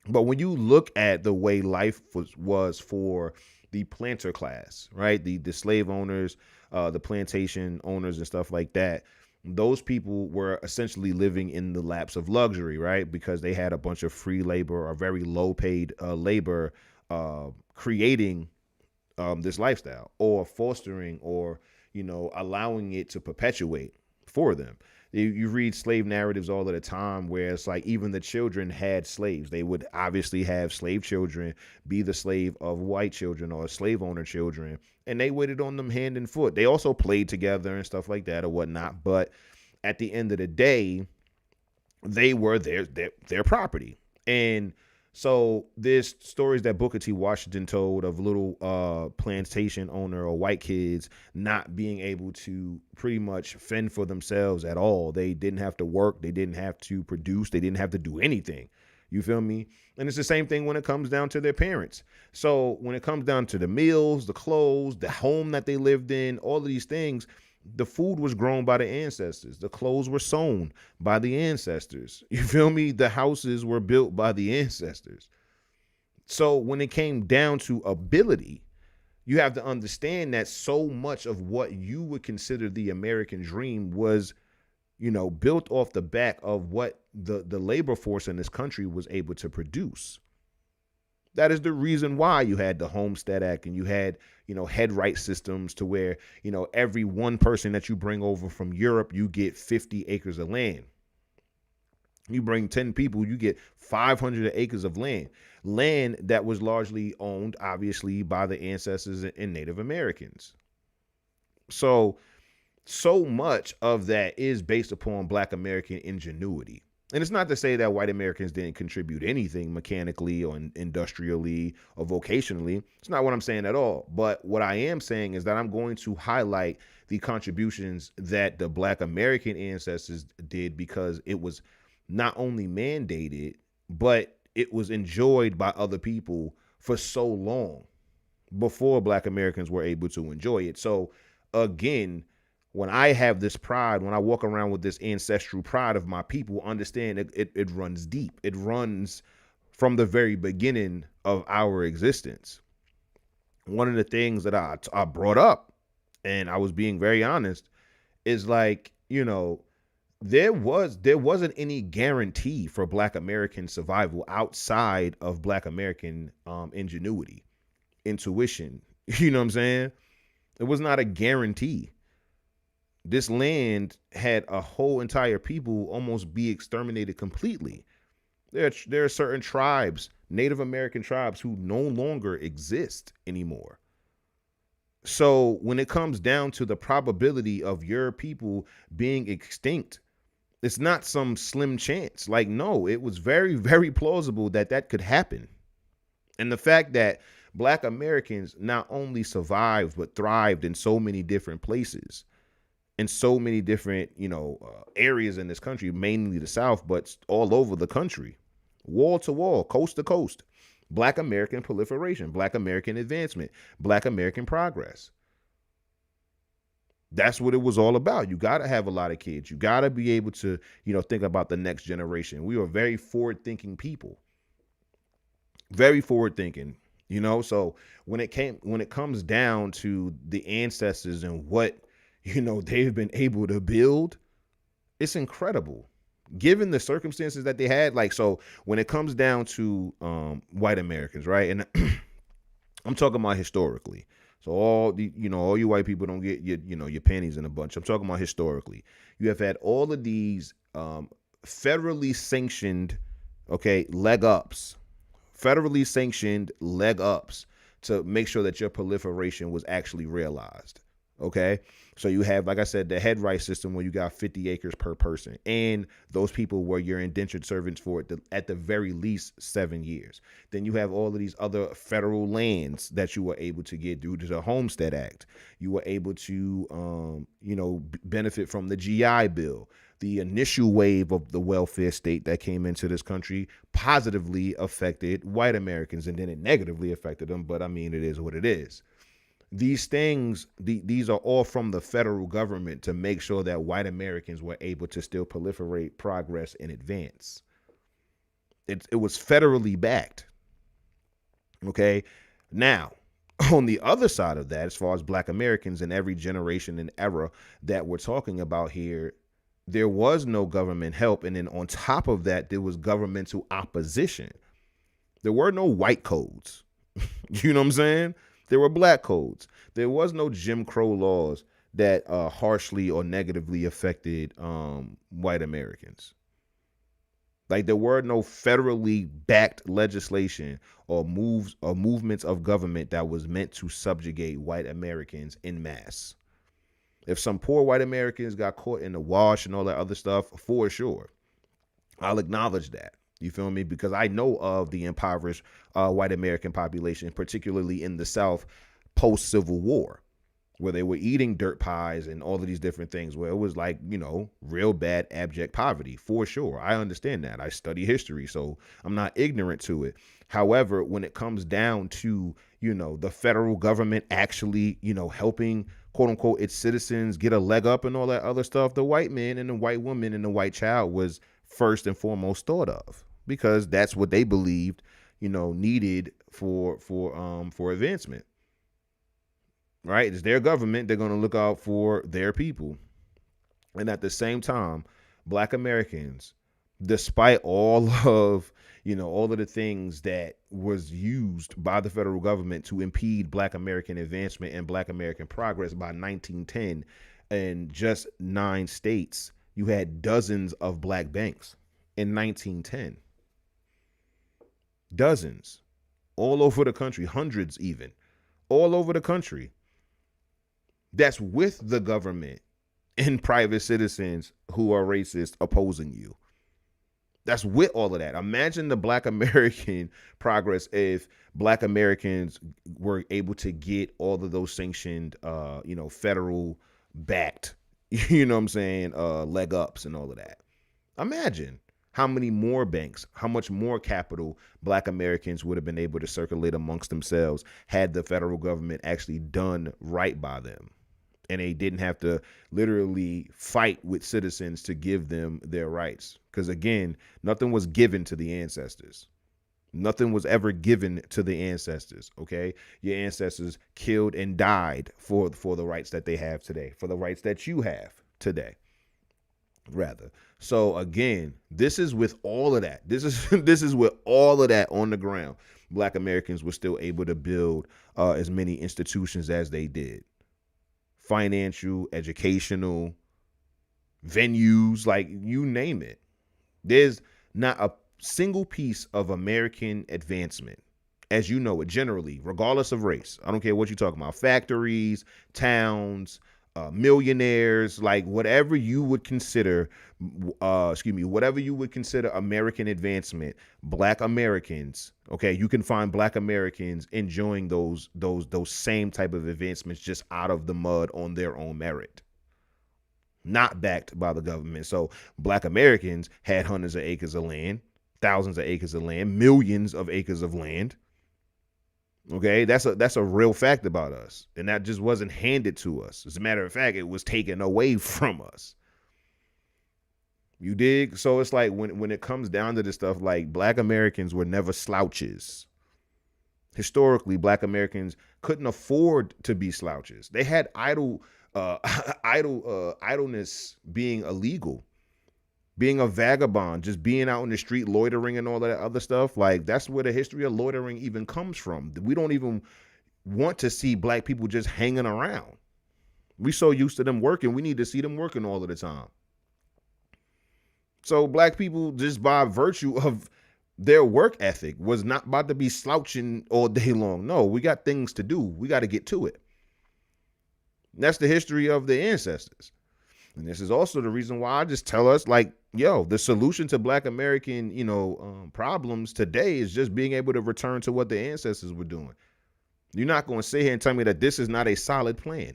But when you look at the way life was for the planter class, right? The slave owners, the plantation owners and stuff like that, those people were essentially living in the laps of luxury, right? Because they had a bunch of free labor or very low paid labor creating this lifestyle, or fostering, or, allowing it to perpetuate for them. You read slave narratives all of the time where it's like even the children had slaves. They would obviously have slave children be the slave of white children or slave owner children, and they waited on them hand and foot. They also played together and stuff like that or whatnot. But at the end of the day, they were their property. And so there's stories that Booker T. Washington told of little plantation owner or white kids not being able to pretty much fend for themselves at all. They didn't have to work. They didn't have to produce. They didn't have to do anything. You feel me? And it's the same thing when it comes down to their parents. So when it comes down to the meals, the clothes, the home that they lived in, all of these things, the food was grown by the ancestors. The clothes were sewn by the ancestors. You feel me? The houses were built by the ancestors. So when it came down to ability, you have to understand that so much of what you would consider the American dream was, built off the back of what the labor force in this country was able to produce. That is the reason why you had the Homestead Act and you had, head right systems to where, every one person that you bring over from Europe, you get 50 acres of land. You bring 10 people, you get 500 acres of land that was largely owned, obviously, by the ancestors and Native Americans. So much of that is based upon Black American ingenuity. And it's not to say that white Americans didn't contribute anything mechanically or industrially or vocationally. It's not what I'm saying at all. But what I am saying is that I'm going to highlight the contributions that the Black American ancestors did, because it was not only mandated, but it was enjoyed by other people for so long before Black Americans were able to enjoy it. So again, when I have this pride, when I walk around with this ancestral pride of my people, understand it runs deep. It runs from the very beginning of our existence. One of the things that I brought up, and I was being very honest, is like, there wasn't any guarantee for Black American survival outside of Black American ingenuity, intuition. You know what I'm saying? It was not a guarantee. This land had a whole entire people almost be exterminated completely. There are certain tribes, Native American tribes, who no longer exist anymore. So when it comes down to the probability of your people being extinct, it's not some slim chance. Like, no, it was very, very plausible that that could happen. And the fact that Black Americans not only survived, but thrived in so many different places, in so many different, areas in this country, mainly the South, but all over the country, wall to wall, coast to coast. Black American proliferation, Black American advancement, Black American progress. That's what it was all about. You got to have a lot of kids. You got to be able to, think about the next generation. We are very forward-thinking people, very forward-thinking. So when it comes down to the ancestors and what they've been able to build, it's incredible given the circumstances that they had. Like, so when it comes down to white Americans, right? And I'm talking about historically. So all you white people don't get your panties in a bunch. I'm talking about historically. You have had all of these federally sanctioned, leg ups to make sure that your proliferation was actually realized. Okay. So you have, like I said, the head right system where you got 50 acres per person. And those people were your indentured servants for at the very least 7 years. Then you have all of these other federal lands that you were able to get due to the Homestead Act. You were able to, benefit from the GI Bill. The initial wave of the welfare state that came into this country positively affected white Americans, and then it negatively affected them. But I mean, it is what it is. These things, these are all from the federal government to make sure that white Americans were able to still proliferate, progress, and advance. It was federally backed. Okay. Now, on the other side of that, as far as Black Americans in every generation and era that we're talking about here, there was no government help. And then on top of that, there was governmental opposition. There were no white codes. You know what I'm saying? There were Black codes. There was no Jim Crow laws that harshly or negatively affected white Americans. Like, there were no federally backed legislation or movements of government that was meant to subjugate white Americans en masse. If some poor white Americans got caught in the wash and all that other stuff, for sure, I'll acknowledge that. You feel me? Because I know of the impoverished white American population, particularly in the South post Civil War, where they were eating dirt pies and all of these different things, where it was like, real bad, abject poverty, for sure. I understand that. I study history, so I'm not ignorant to it. However, when it comes down to, the federal government actually, helping, quote unquote, its citizens get a leg up and all that other stuff, the white man and the white woman and the white child was first and foremost thought of, because that's what they believed, needed for advancement. Right? It's their government. They're going to look out for their people. And at the same time, black Americans, despite all of the things that was used by the federal government to impede black American advancement and black American progress by 1910, in just 9 states, you had dozens of black banks in 1910. Dozens. All over the country, hundreds even. All over the country. That's with the government and private citizens who are racist opposing you. That's with all of that. Imagine the black American progress if black Americans were able to get all of those sanctioned, federal backed, what I'm saying, leg ups and all of that. Imagine how many more banks, how much more capital black Americans would have been able to circulate amongst themselves had the federal government actually done right by them. And they didn't have to literally fight with citizens to give them their rights. Because again, nothing was given to the ancestors. Nothing was ever given to the ancestors. Okay. Your ancestors killed and died for the rights that they have today, for the rights that you have today, rather. So again, this is with all of that. This is with all of that on the ground. Black Americans were still able to build as many institutions as they did. Financial, educational, venues, like you name it. There's not a single piece of American advancement, as you know it, generally, regardless of race. I don't care what you're talking about. Factories, towns, millionaires, like whatever you would consider, whatever you would consider American advancement, black Americans, okay, you can find black Americans enjoying those same type of advancements just out of the mud on their own merit, not backed by the government. So black Americans had hundreds of acres of land, thousands of acres of land, millions of acres of land. Okay, that's a real fact about us. And that just wasn't handed to us. As a matter of fact, it was taken away from us. You dig? So it's like when it comes down to this stuff, like black Americans were never slouches. Historically, black Americans couldn't afford to be slouches. They had idleness being illegal. Being a vagabond, just being out in the street, loitering and all that other stuff. Like, that's where the history of loitering even comes from. We don't even want to see black people just hanging around. We so used to them working, we need to see them working all of the time. So black people, just by virtue of their work ethic, was not about to be slouching all day long. No, we got things to do. We got to get to it. And that's the history of the ancestors. And this is also the reason why I just tell us, like, yo, the solution to black American, problems today is just being able to return to what the ancestors were doing. You're not going to sit here and tell me that this is not a solid plan.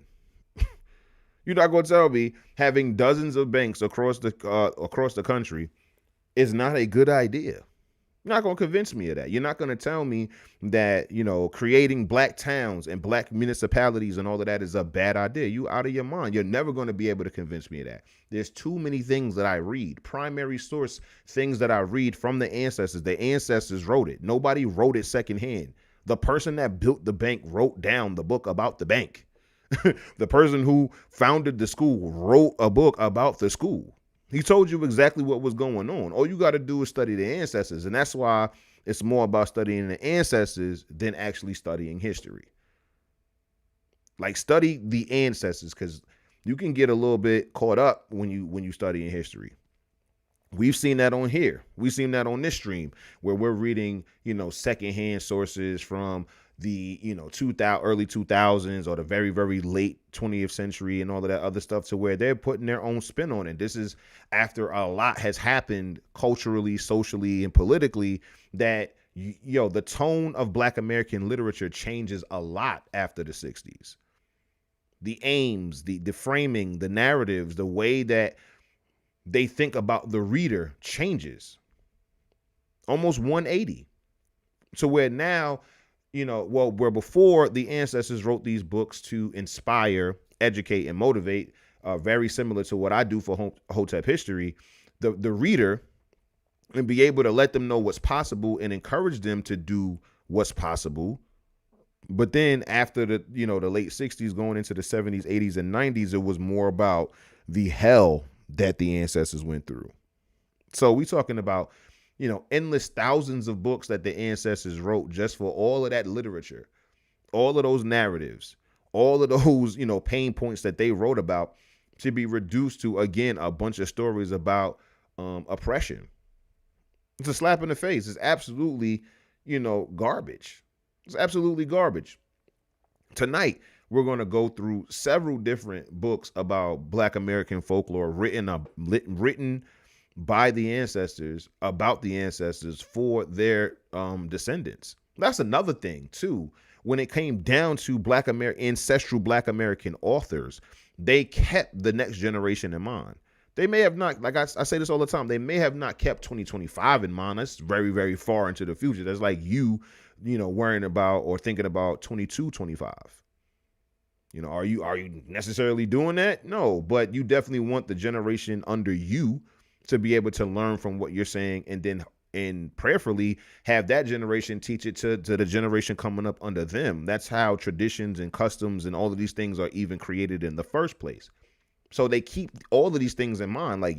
You're not going to tell me having dozens of banks across the country is not a good idea. You're not going to convince me of that. You're not going to tell me that, creating black towns and black municipalities and all of that is a bad idea. You out of your mind. You're never going to be able to convince me of that. There's too many things that I read, primary source things that I read from the ancestors. The ancestors wrote it. Nobody wrote it secondhand. The person that built the bank wrote down the book about the bank. The person who founded the school wrote a book about the school. He told you exactly what was going on. All you got to do is study the ancestors. And that's why it's more about studying the ancestors than actually studying history. Like, study the ancestors, because you can get a little bit caught up when you study in history. We've seen that on here. We've seen that on this stream where we're reading, secondhand sources from, the 2000 early 2000s or the very very late 20th century and all of that other stuff, to where they're putting their own spin on it. This is after a lot has happened culturally, socially, and politically, that the tone of Black American literature changes a lot after the 60s. The aims, the framing, the narratives, the way that they think about the reader changes almost 180. So where now, where before the ancestors wrote these books to inspire, educate, and motivate, very similar to what I do for HOTEP History, the reader, and be able to let them know what's possible and encourage them to do what's possible. But then after the late 60s going into the 70s, 80s, and 90s, it was more about the hell that the ancestors went through. So we talking about, endless thousands of books that the ancestors wrote just for all of that literature, all of those narratives, all of those, pain points that they wrote about, to be reduced to, again, a bunch of stories about oppression. It's a slap in the face. It's absolutely, garbage. It's absolutely garbage. Tonight, we're going to go through several different books about Black American folklore written by the ancestors, about the ancestors, for their descendants. That's another thing, too. When it came down to ancestral Black American authors, they kept the next generation in mind. They may have not, like I say this all the time, they may have not kept 2025 in mind. That's very, very far into the future. That's like worrying about or thinking about 2225. Are you necessarily doing that? No, but you definitely want the generation under you to be able to learn from what you're saying, and prayerfully have that generation teach it to the generation coming up under them. That's how traditions and customs and all of these things are even created in the first place. So they keep all of these things in mind. Like,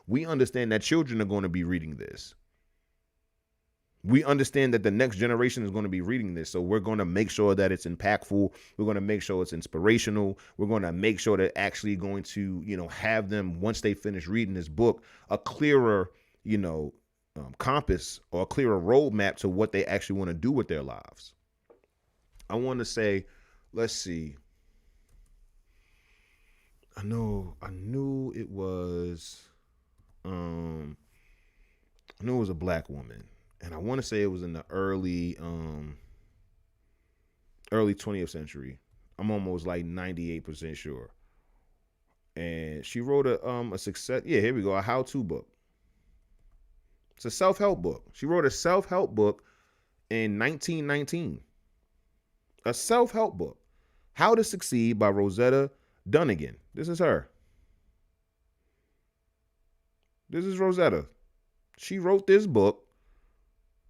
we understand that children are going to be reading this. We understand that the next generation is going to be reading this. So we're going to make sure that it's impactful. We're going to make sure it's inspirational. We're going to make sure that actually going to, have them, once they finish reading this book, a clearer, compass or a clearer roadmap to what they actually want to do with their lives. I want to say, let's see. I knew it was a Black woman. And I want to say it was in the early 20th century. I'm almost like 98% sure. And she wrote a success. Yeah, here we go. A how-to book. It's a self-help book. She wrote a self-help book in 1919. A self-help book. How to Succeed by Rosetta Dunnigan. This is her. This is Rosetta. She wrote this book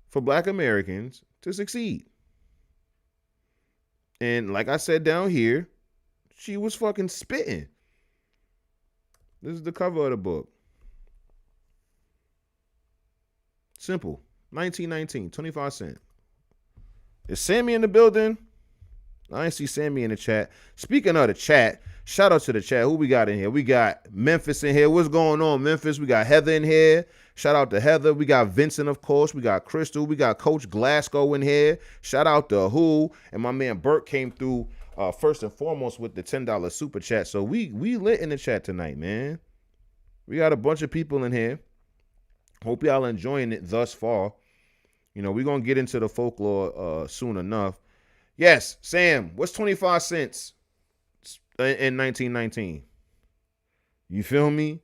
for Black Americans to succeed. And like I said down here, she was fucking spitting. This is the cover of the book. Simple. 1919, 25 cents. Is Sammy in the building? I ain't see Sammy in the chat. Speaking of the chat, shout out to the chat. Who we got in here? We got Memphis in here. What's going on, Memphis? We got Heather in here. Shout out to Heather. We got Vincent, of course. We got Crystal. We got Coach Glasgow in here. Shout out to Who. And my man Burt came through first and foremost with the $10 super chat. So we lit in the chat tonight, man. We got a bunch of people in here. Hope y'all enjoying it thus far. We're going to get into the folklore soon enough. Yes, Sam, what's 25 cents in 1919? You feel me?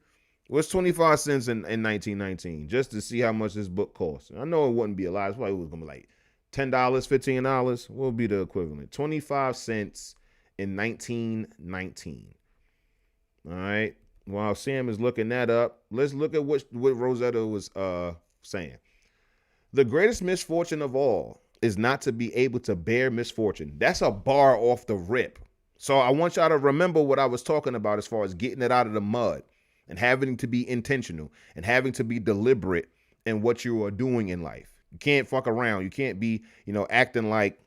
What's 25 cents in 1919? Just to see how much this book costs. I know it wouldn't be a lot. It's probably was going to be like $10, $15. What would be the equivalent? 25 cents in 1919. All right. While Sam is looking that up, let's look at what Rosetta was saying. The greatest misfortune of all is not to be able to bear misfortune. That's a bar off the rip. So I want y'all to remember what I was talking about as far as getting it out of the mud and having to be intentional and having to be deliberate in what you are doing in life. You can't fuck around. You can't be, acting like,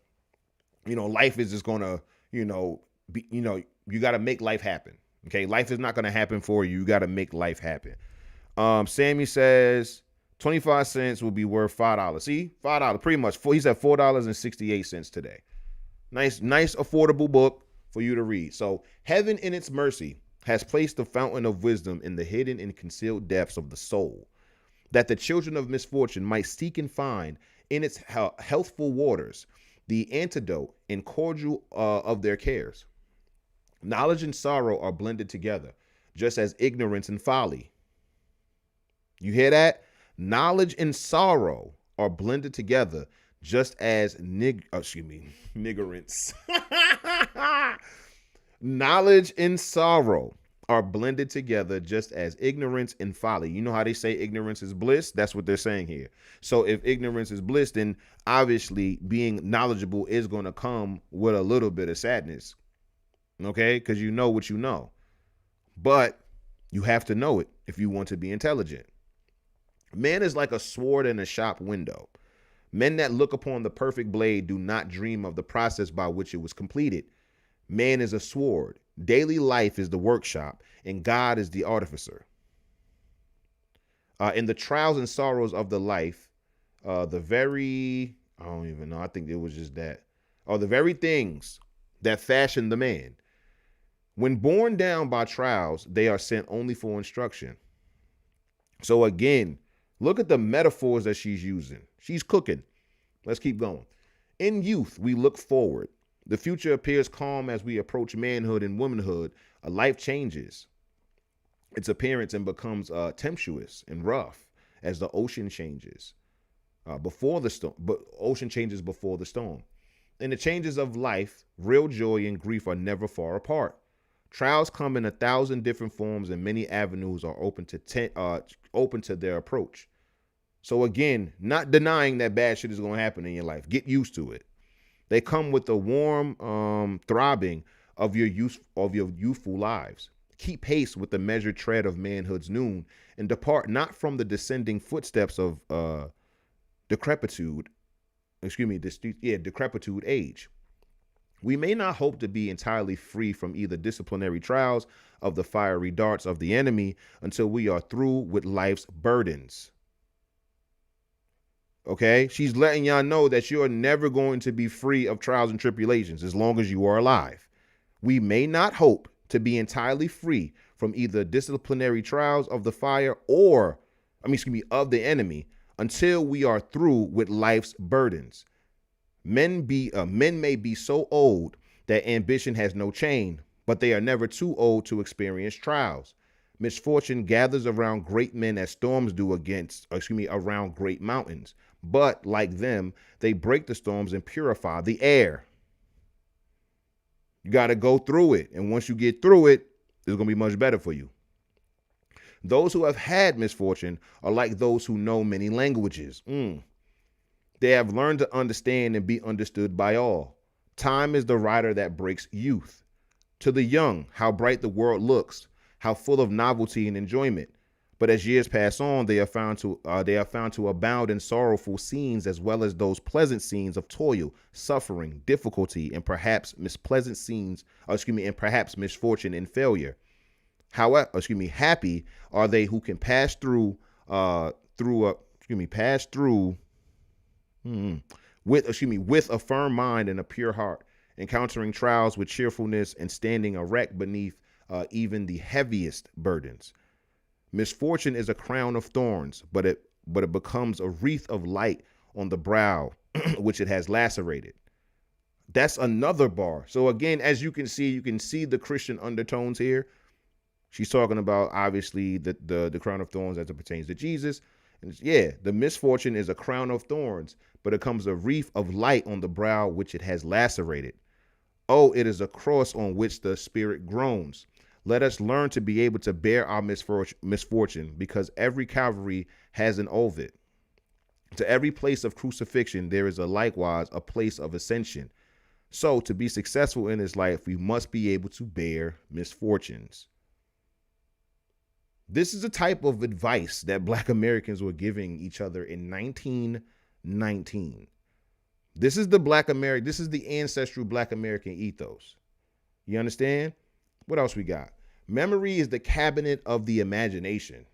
life is just going to, be, you got to make life happen. Okay. Life is not going to happen for you. You got to make life happen. Sammy says 25 cents will be worth $5. See, $5, pretty much. He said $4.68 today. Nice, affordable book for you to read. So, heaven in its mercy has placed the fountain of wisdom in the hidden and concealed depths of the soul, that the children of misfortune might seek and find in its healthful waters the antidote and cordial of their cares. Knowledge and sorrow are blended together, just as ignorance and folly. You hear that? Knowledge and sorrow are blended together, just as niggerance. Knowledge and sorrow are blended together, just as ignorance and folly. You know how they say ignorance is bliss? That's what they're saying here. So if ignorance is bliss, then obviously being knowledgeable is going to come with a little bit of sadness. Okay? Because you know what you know. But you have to know it if you want to be intelligent. Man is like a sword in a shop window. Men that look upon the perfect blade do not dream of the process by which it was completed. Man is a sword. Daily life is the workshop, and God is the artificer. In the trials and sorrows of the life, I don't even know. I think it was just that. The very things that fashion the man. When borne down by trials, they are sent only for instruction. So again, look at the metaphors that she's using. She's cooking. Let's keep going. In youth, we look forward. The future appears calm as we approach manhood and womanhood. A life changes its appearance and becomes tempestuous and rough as the ocean changes before the storm. But ocean changes before the storm. In the changes of life, real joy and grief are never far apart. Trials come in 1,000 different forms, and many avenues are open to their approach. So again, not denying that bad shit is going to happen in your life. Get used to it. They come with the warm throbbing of your youthful lives. Keep pace with the measured tread of manhood's noon, and depart not from the descending footsteps of decrepitude age. We may not hope to be entirely free from either disciplinary trials of the fiery darts of the enemy until we are through with life's burdens. Okay? She's letting y'all know that you're never going to be free of trials and tribulations as long as you are alive. We may not hope to be entirely free from either disciplinary trials of the fire of the enemy until we are through with life's burdens. Men may be so old that ambition has no chain, but they are never too old to experience trials. Misfortune gathers around great men as storms do around great mountains. But like them, they break the storms and purify the air. You got to go through it. And once you get through it, it's going to be much better for you. Those who have had misfortune are like those who know many languages. They have learned to understand and be understood by all. Time is the rider that breaks youth. To the young, how bright the world looks, how full of novelty and enjoyment. But as years pass on, they are found to abound in sorrowful scenes, as well as those pleasant scenes of toil, suffering, difficulty, and perhaps misfortune and failure. Happy are they who can pass through with a firm mind and a pure heart, encountering trials with cheerfulness and standing erect beneath even the heaviest burdens. Misfortune is a crown of thorns, but it becomes a wreath of light on the brow which it has lacerated. That's another bar. So again, as you can see the Christian undertones here. She's talking about obviously the crown of thorns as it pertains to Jesus. And the misfortune is a crown of thorns, but it comes a wreath of light on the brow which it has lacerated. Oh, it is a cross on which the spirit groans. Let us learn to be able to bear our misfortune, because every Calvary has an ovid. To every place of crucifixion, there is likewise a place of ascension. So to be successful in this life, we must be able to bear misfortunes. This is a type of advice that Black Americans were giving each other in 1919. This is the ancestral Black American ethos. You understand? What else we got? Memory is the cabinet of the imagination.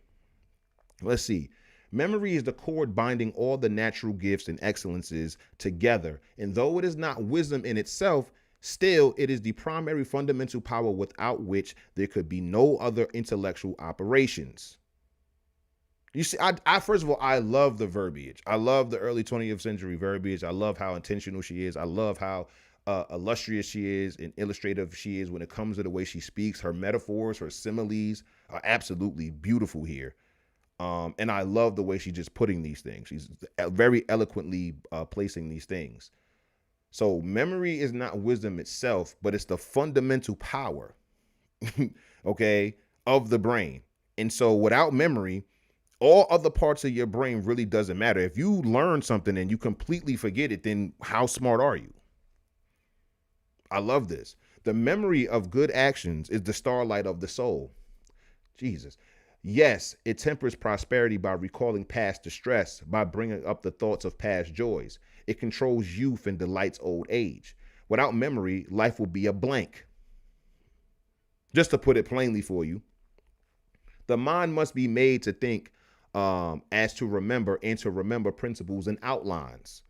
Let's see. Memory is the cord binding all the natural gifts and excellences together. And though it is not wisdom in itself, still it is the primary fundamental power without which there could be no other intellectual operations. You see, I first of all, I love the verbiage. I love the early 20th century verbiage. I love how intentional she is. I love how illustrious she is and illustrative she is when it comes to the way she speaks. Her metaphors, her similes are absolutely beautiful here. And I love the way she's just putting these things. She's very eloquently placing these things. So memory is not wisdom itself, but it's the fundamental power, okay, of the brain. And so without memory, all other parts of your brain really doesn't matter. If you learn something and you completely forget it, then how smart are you? I love this. The memory of good actions is the starlight of the soul. Jesus. Yes, it tempers prosperity by recalling past distress, by bringing up the thoughts of past joys. It controls youth and delights old age. Without memory, life will be a blank. Just to put it plainly for you, the mind must be made to think as to remember and to remember principles and outlines.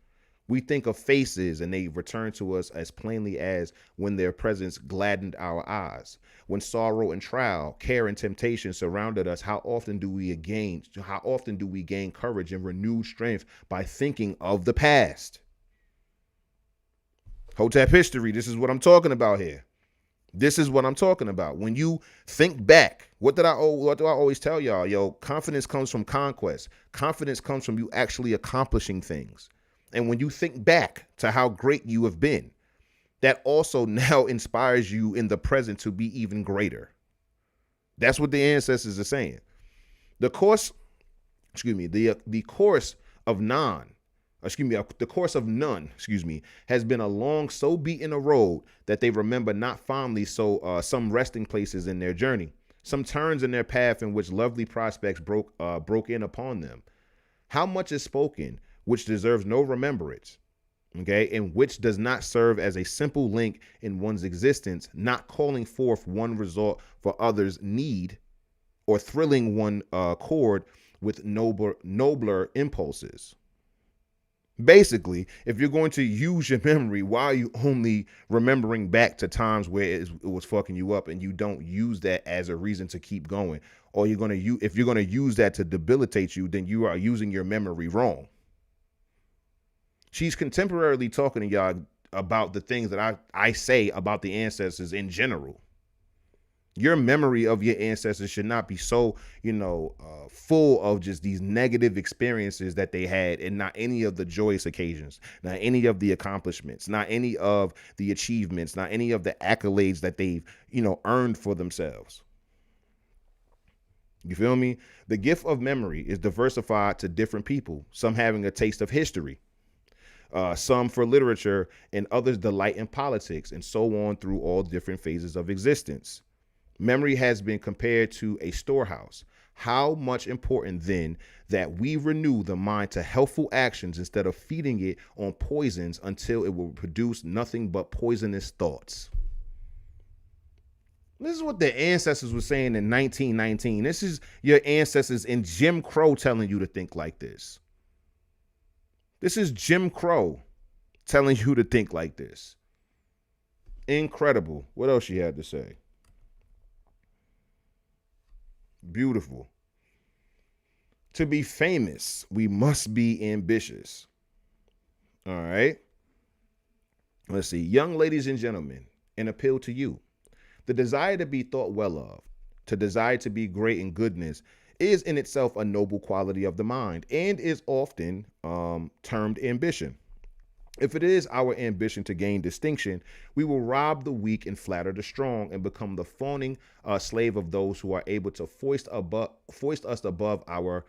We think of faces and they return to us as plainly as when their presence gladdened our eyes. When sorrow and trial, care and temptation surrounded us, how often do we gain courage and renewed strength by thinking of the past? HOTEP history, this is what I'm talking about here. This is what I'm talking about. When you think back, what do I always tell y'all? Yo, confidence comes from conquest. Confidence comes from you actually accomplishing things. And when you think back to how great you have been, that also now inspires you in the present to be even greater. That's what the ancestors are saying. The course of none, has been along so beaten a road that they remember not fondly some resting places in their journey, some turns in their path in which lovely prospects broke in upon them. How much is spoken which deserves no remembrance, okay, and which does not serve as a simple link in one's existence, not calling forth one result for others' need or thrilling one chord with nobler impulses. Basically, if you're going to use your memory, why are you only remembering back to times where it was fucking you up and you don't use that as a reason to keep going? Or if you're going to use that to debilitate you, then you are using your memory wrong. She's contemporarily talking to y'all about the things that I say about the ancestors in general. Your memory of your ancestors should not be so, full of just these negative experiences that they had and not any of the joyous occasions, not any of the accomplishments, not any of the achievements, not any of the accolades that they've, earned for themselves. You feel me? The gift of memory is diversified to different people, some having a taste of history, some for literature, and others delight in politics, and so on through all different phases of existence. Memory has been compared to a storehouse. How much important then that we renew the mind to healthful actions instead of feeding it on poisons until it will produce nothing but poisonous thoughts. This is what the ancestors were saying in 1919. This is your ancestors in Jim Crow telling you to think like this. This is Jim Crow telling you to think like this. Incredible. What else she had to say? Beautiful. To be famous, we must be ambitious. All right. Let's see. Young ladies and gentlemen, an appeal to you. The desire to be thought well of, to desire to be great in goodness, is in itself a noble quality of the mind and is often termed ambition. If it is our ambition to gain distinction, we will rob the weak and flatter the strong and become the fawning slave of those who are able to foist us above our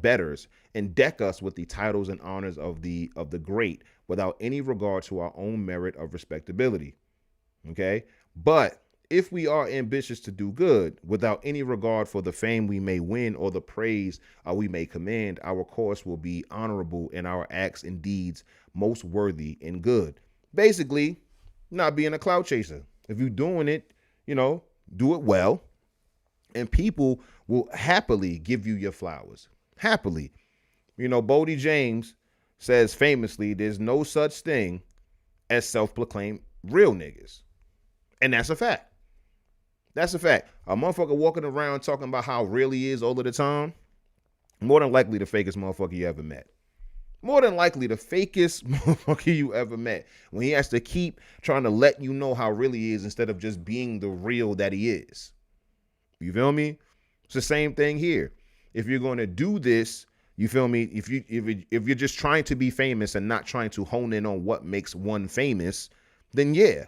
betters and deck us with the titles and honors of the great without any regard to our own merit of respectability. Okay? But if we are ambitious to do good without any regard for the fame we may win or the praise we may command, our course will be honorable and our acts and deeds most worthy and good. Basically, not being a clout chaser. If you're doing it, do it well, and people will happily give you your flowers. Happily. Bodie James says famously, there's no such thing as self-proclaimed real niggas. And that's a fact. That's a fact. A motherfucker walking around talking about how real he is all of the time, more than likely the fakest motherfucker you ever met. More than likely the fakest motherfucker you ever met. When he has to keep trying to let you know how real he is instead of just being the real that he is. You feel me? It's the same thing here. If you're going to do this, you feel me? If you're just trying to be famous and not trying to hone in on what makes one famous, then yeah.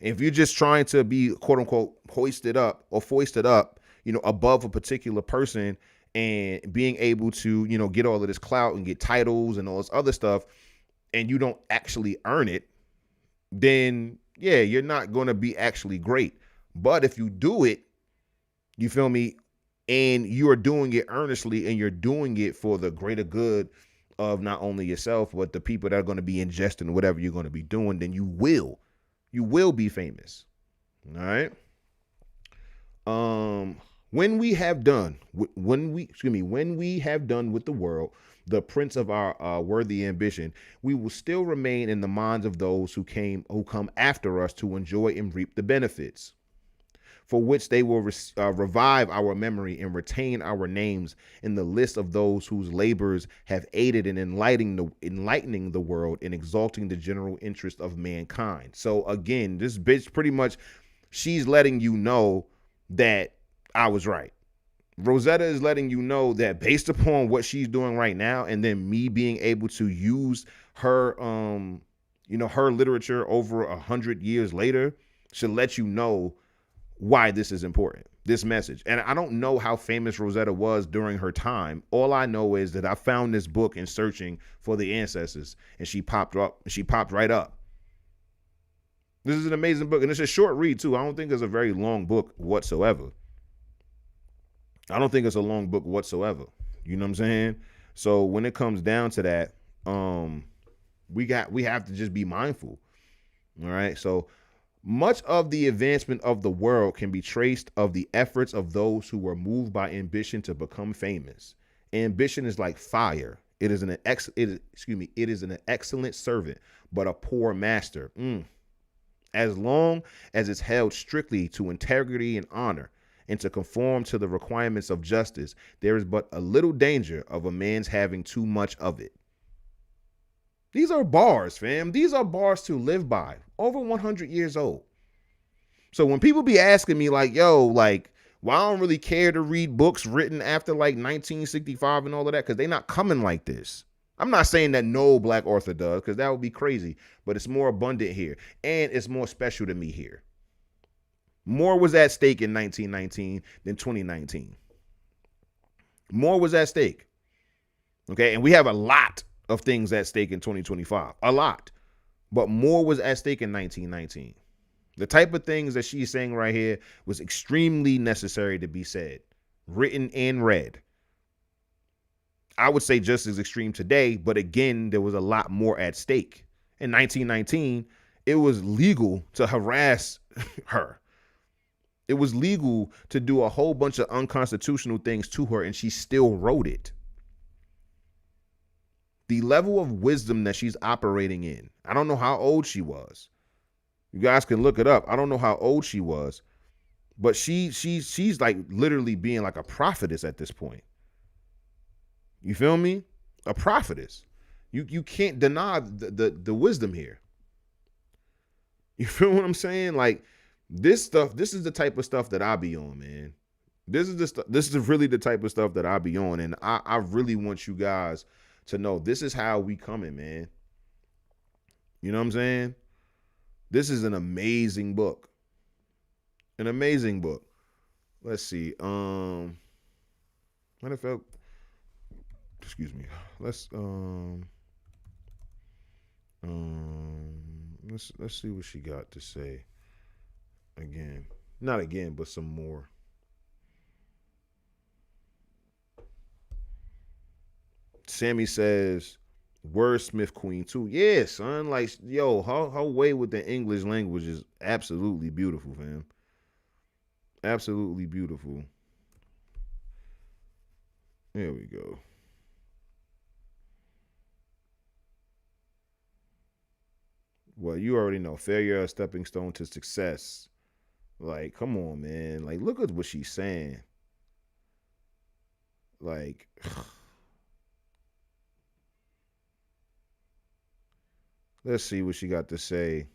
If you're just trying to be quote unquote hoisted up or foisted up, above a particular person and being able to, get all of this clout and get titles and all this other stuff, and you don't actually earn it, then yeah, you're not going to be actually great. But if you do it, you feel me, and you are doing it earnestly and you're doing it for the greater good of not only yourself, but the people that are going to be ingesting whatever you're going to be doing, then you will be famous. All right. When we have done with the world, the prince of our worthy ambition, we will still remain in the minds of those who come after us to enjoy and reap the benefits, for which they will revive our memory and retain our names in the list of those whose labors have aided in enlightening the world and exalting the general interest of mankind. So again, this bitch pretty much, she's letting you know that I was right. Rosetta is letting you know that based upon what she's doing right now, and then me being able to use her, her literature over 100 years later, should let you know why this is important, this message. And I don't know how famous Rosetta was during her time. All I know is that I found this book in searching for the ancestors, and she popped right up. This is an amazing book, and it's a short read too. I don't think it's a very long book whatsoever. I don't think it's a long book whatsoever. You know what I'm saying? So when it comes down to that, we have to just be mindful. All right. So much of the advancement of the world can be traced of the efforts of those who were moved by ambition to become famous. Ambition is like fire. It is an excellent servant, but a poor master. As long as it's held strictly to integrity and honor, and to conform to the requirements of justice, there is but a little danger of a man's having too much of it. These are bars, fam. These are bars to live by. Over 100 years old. So when people be asking me like, yo, like, well, I don't really care to read books written after like 1965 and all of that, because they're not coming like this. I'm not saying that no black author does, because that would be crazy, but it's more abundant here, and it's more special to me here. More was at stake in 1919 than 2019. More was at stake. Okay, and we have a lot of things at stake in 2025. A lot. But more was at stake in 1919. The type of things that she's saying right here was extremely necessary to be said, written and read. I would say just as extreme today, but again, there was a lot more at stake. In 1919, it was legal to harass her. It was legal to do a whole bunch of unconstitutional things to her, and she still wrote it. The level of wisdom that she's operating in, I don't know how old she was. You guys can look it up. I don't know how old she was, but she's like literally being like a prophetess at this point. You feel me? A prophetess. You can't deny the wisdom here. You feel what I'm saying? Like, this is the type of stuff that I be on, man. This is really the type of stuff that I be on, and I really want you guys to know this is how we coming, man. You know what I'm saying? This is an amazing book. An amazing book. Let's see. Matter of fact, excuse me. Let's see what she got to say. Again. Not again, but some more. Sammy says, wordsmith queen too. Yeah, son. Like, yo, her way with the English language is absolutely beautiful, fam. Absolutely beautiful. There we go. Well, you already know failure a stepping stone to success. Like, come on, man. Like, look at what she's saying. Like, let's see what she got to say.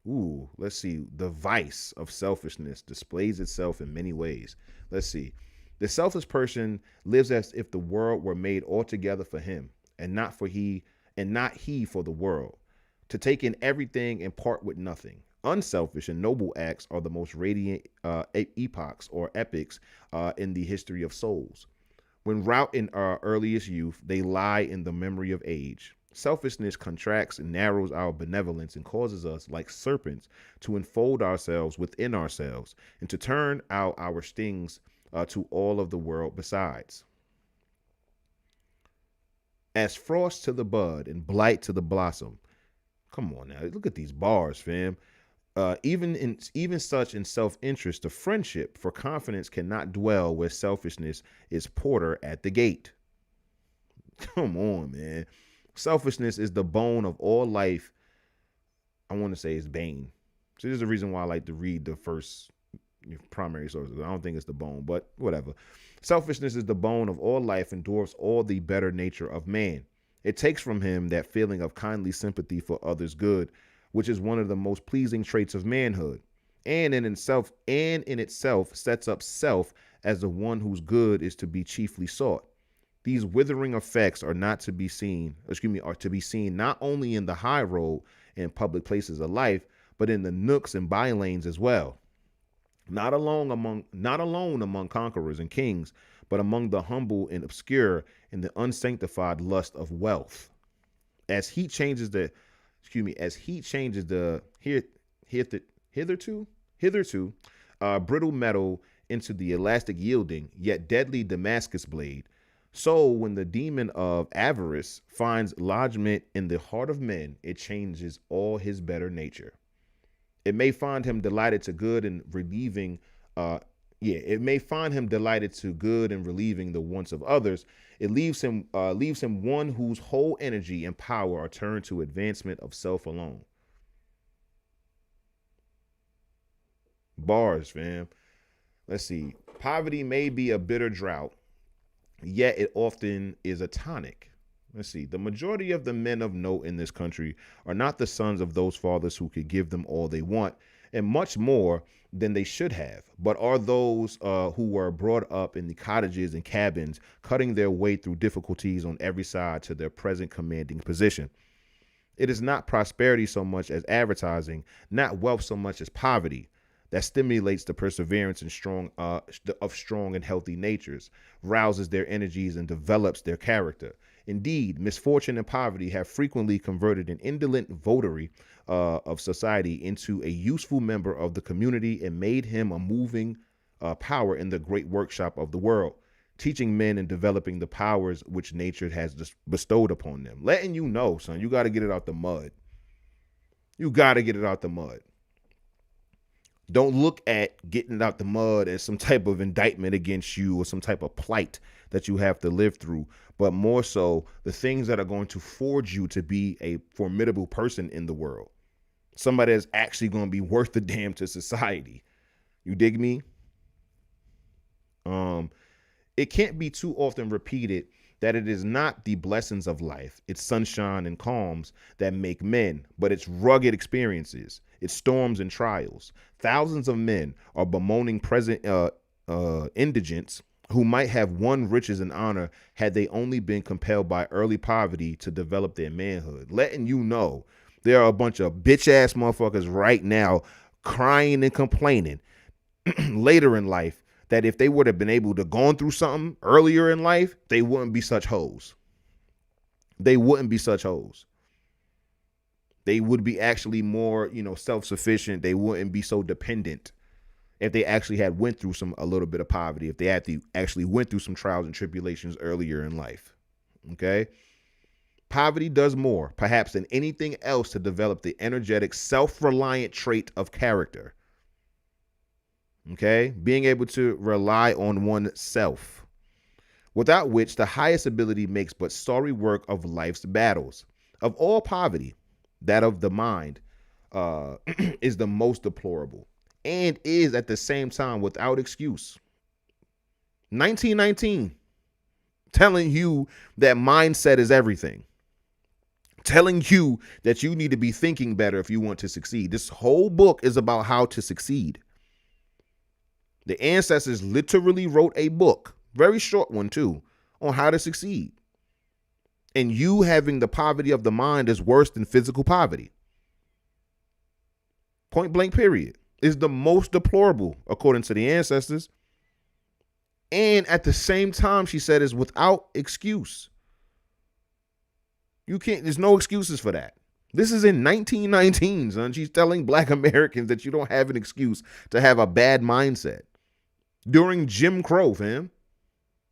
Ooh, let's see. The vice of selfishness displays itself in many ways. Let's see. The selfish person lives as if the world were made altogether for him, and not he for the world. To take in everything and part with nothing. Unselfish and noble acts are the most radiant epochs or epics in the history of souls. When wrought in our earliest youth, they lie in the memory of age. Selfishness contracts and narrows our benevolence and causes us, like serpents, to enfold ourselves within ourselves and to turn out our stings to all of the world besides. As frost to the bud and blight to the blossom. Come on now, look at these bars, fam. Even such in self-interest to friendship, for confidence cannot dwell where selfishness is porter at the gate. Come on, man. Selfishness is the bone of all life. I want to say it's bane. So there's a reason why I like to read the first primary sources. I don't think it's the bone, but whatever. Selfishness is the bone of all life and dwarfs all the better nature of man. It takes from him that feeling of kindly sympathy for others' good, which is one of the most pleasing traits of manhood, and in itself sets up self as the one whose good is to be chiefly sought. These withering effects are to be seen not only in the high road and public places of life, but in the nooks and bylanes as well. Not alone among conquerors and kings, but among the humble and obscure in the unsanctified lust of wealth. As heat changes the hitherto brittle metal into the elastic yielding yet deadly Damascus blade, so when the demon of avarice finds lodgment in the heart of men, it changes all his better nature. It may find him delighted to good and relieving it may find him delighted to good and relieving the wants of others. It leaves him one whose whole energy and power are turned to advancement of self alone. Bars, fam. Let's see. Poverty may be a bitter drought, yet it often is a tonic. Let's see. The majority of the men of note in this country are not the sons of those fathers who could give them all they want and much more than they should have, but are those who were brought up in the cottages and cabins, cutting their way through difficulties on every side to their present commanding position. It is not prosperity so much as advertising, not wealth so much as poverty, that stimulates the perseverance and strong and healthy natures, rouses their energies and develops their character. Indeed, misfortune and poverty have frequently converted an indolent votary of society into a useful member of the community and made him a moving power in the great workshop of the world, teaching men and developing the powers which nature has bestowed upon them. Letting you know, son, you got to get it out the mud. You got to get it out the mud. Don't look at getting it out the mud as some type of indictment against you or some type of plight that you have to live through, but more so the things that are going to forge you to be a formidable person in the world. Somebody that's actually going to be worth the damn to society. You dig me? It can't be too often repeated that it is not the blessings of life, its sunshine and calms that make men, but its rugged experiences, its storms and trials. Thousands of men are bemoaning present indigents who might have won riches and honor had they only been compelled by early poverty to develop their manhood. Letting you know there are a bunch of bitch ass motherfuckers right now crying and complaining later in life that if they would have been able to gone through something earlier in life, they wouldn't be such hoes. They wouldn't be such hoes. They would be actually more, self-sufficient. They wouldn't be so dependent if they actually had went through a little bit of poverty, if they actually went through some trials and tribulations earlier in life. Okay? Poverty does more, perhaps, than anything else to develop the energetic, self-reliant trait of character. Okay, being able to rely on oneself, without which the highest ability makes but sorry work of life's battles. Of all poverty, that of the mind, is the most deplorable and is at the same time without excuse. 1919, telling you that mindset is everything, telling you that you need to be thinking better if you want to succeed. This whole book is about how to succeed. The ancestors literally wrote a book, very short one too, on how to succeed. And you having the poverty of the mind is worse than physical poverty. Point blank, period. Is the most deplorable, according to the ancestors. And at the same time, she said, is without excuse. You can't, there's no excuses for that. This is in 1919, son. She's telling black Americans that you don't have an excuse to have a bad mindset. During Jim Crow, fam.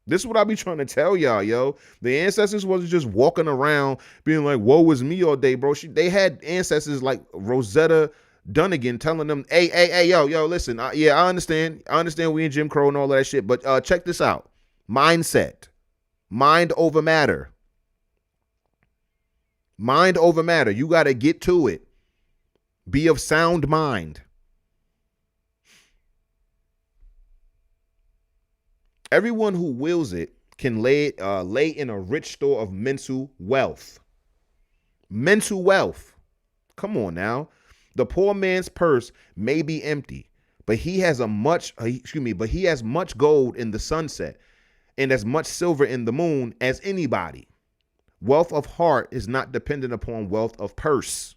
This is what I be trying to tell y'all, yo. The ancestors wasn't just walking around being like, woe is me all day, bro. They had ancestors like Rosetta Dunnigan telling them, hey, yo, listen, yeah, I understand we in Jim Crow and all that shit, but check this out. Mindset. Mind over matter. Mind over matter. You got to get to it. Be of sound mind. Everyone who wills it can lay in a rich store of mental wealth. Mental wealth. Come on now. The poor man's purse may be empty, but he has much gold in the sunset and as much silver in the moon as anybody. Wealth of heart is not dependent upon wealth of purse.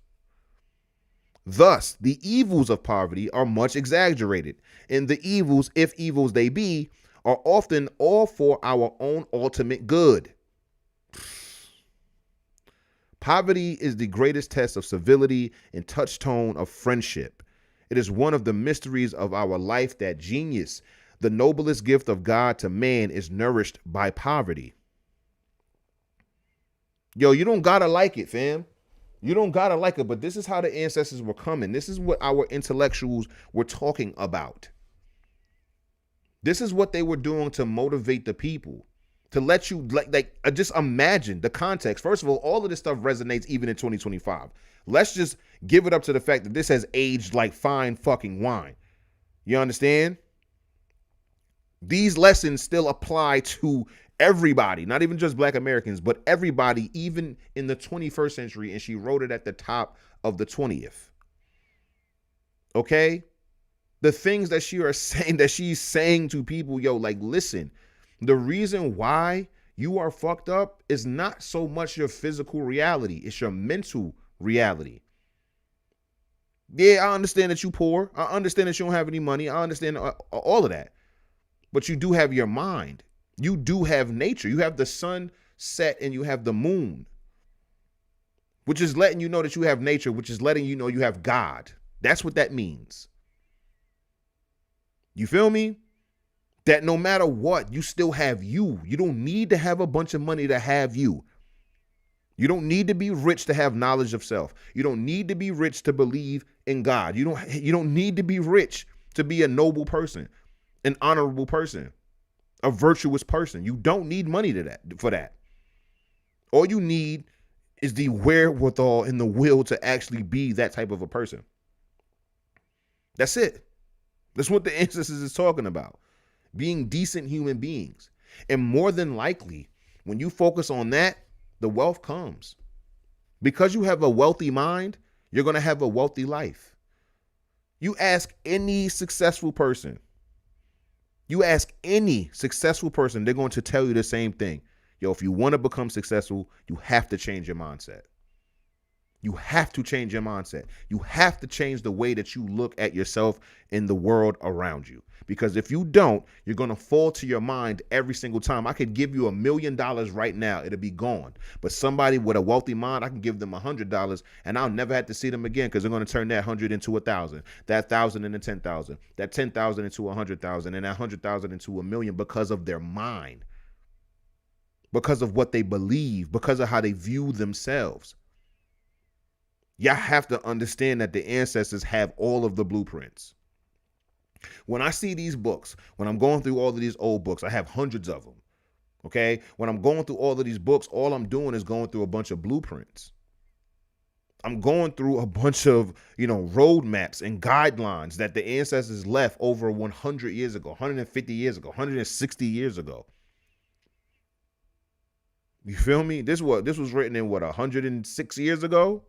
Thus, the evils of poverty are much exaggerated, and the evils, if evils they be, are often all for our own ultimate good. Poverty is the greatest test of civility and touchstone of friendship. It is one of the mysteries of our life that genius, the noblest gift of God to man, is nourished by poverty. Yo, you don't gotta like it, fam. You don't gotta like it, but this is how the ancestors were coming. This is what our intellectuals were talking about. This is what they were doing to motivate the people, to let you just imagine the context. First of all of this stuff resonates even in 2025. Let's just give it up to the fact that this has aged like fine fucking wine. You understand? These lessons still apply to everybody, not even just black Americans, but everybody, even in the 21st century. And she wrote it at the top of the 20th. Okay? The things that she's saying to people, yo, like, listen, the reason why you are fucked up is not so much your physical reality. It's your mental reality. Yeah, I understand that you poor. I understand that you don't have any money. I understand all of that. But you do have your mind. You do have nature. You have the sun set and you have the moon, which is letting you know that you have nature, which is letting you know you have God. That's what that means. You feel me? That no matter what, you still have you. You don't need to have a bunch of money to have you. You don't need to be rich to have knowledge of self. You don't need to be rich to believe in God. You don't need to be rich to be a noble person, an honorable person, a virtuous person. You don't need money for that. All you need is the wherewithal and the will to actually be that type of a person. That's it. That's what the ancestors is talking about. Being decent human beings. And more than likely, when you focus on that, the wealth comes. Because you have a wealthy mind, you're going to have a wealthy life. You ask any successful person, they're going to tell you the same thing. Yo, if you want to become successful, you have to change your mindset. You have to change your mindset. You have to change the way that you look at yourself in the world around you. Because if you don't, you're going to fall to your mind every single time. I could give you $1 million right now. It'll be gone. But somebody with a wealthy mind, I can give them $100 and I'll never have to see them again because they're going to turn that 100 into 1,000, that 1,000 into 10,000, that 10,000 into 100,000, and that 100,000 into 1,000,000 because of their mind, because of what they believe, because of how they view themselves. Y'all have to understand that the ancestors have all of the blueprints. When I see these books, when I'm going through all of these old books, I have hundreds of them. Okay. When I'm going through all of these books, all I'm doing is going through a bunch of blueprints. I'm going through a bunch of, roadmaps and guidelines that the ancestors left over 100 years ago, 150 years ago, 160 years ago. You feel me? This was written in 106 years ago?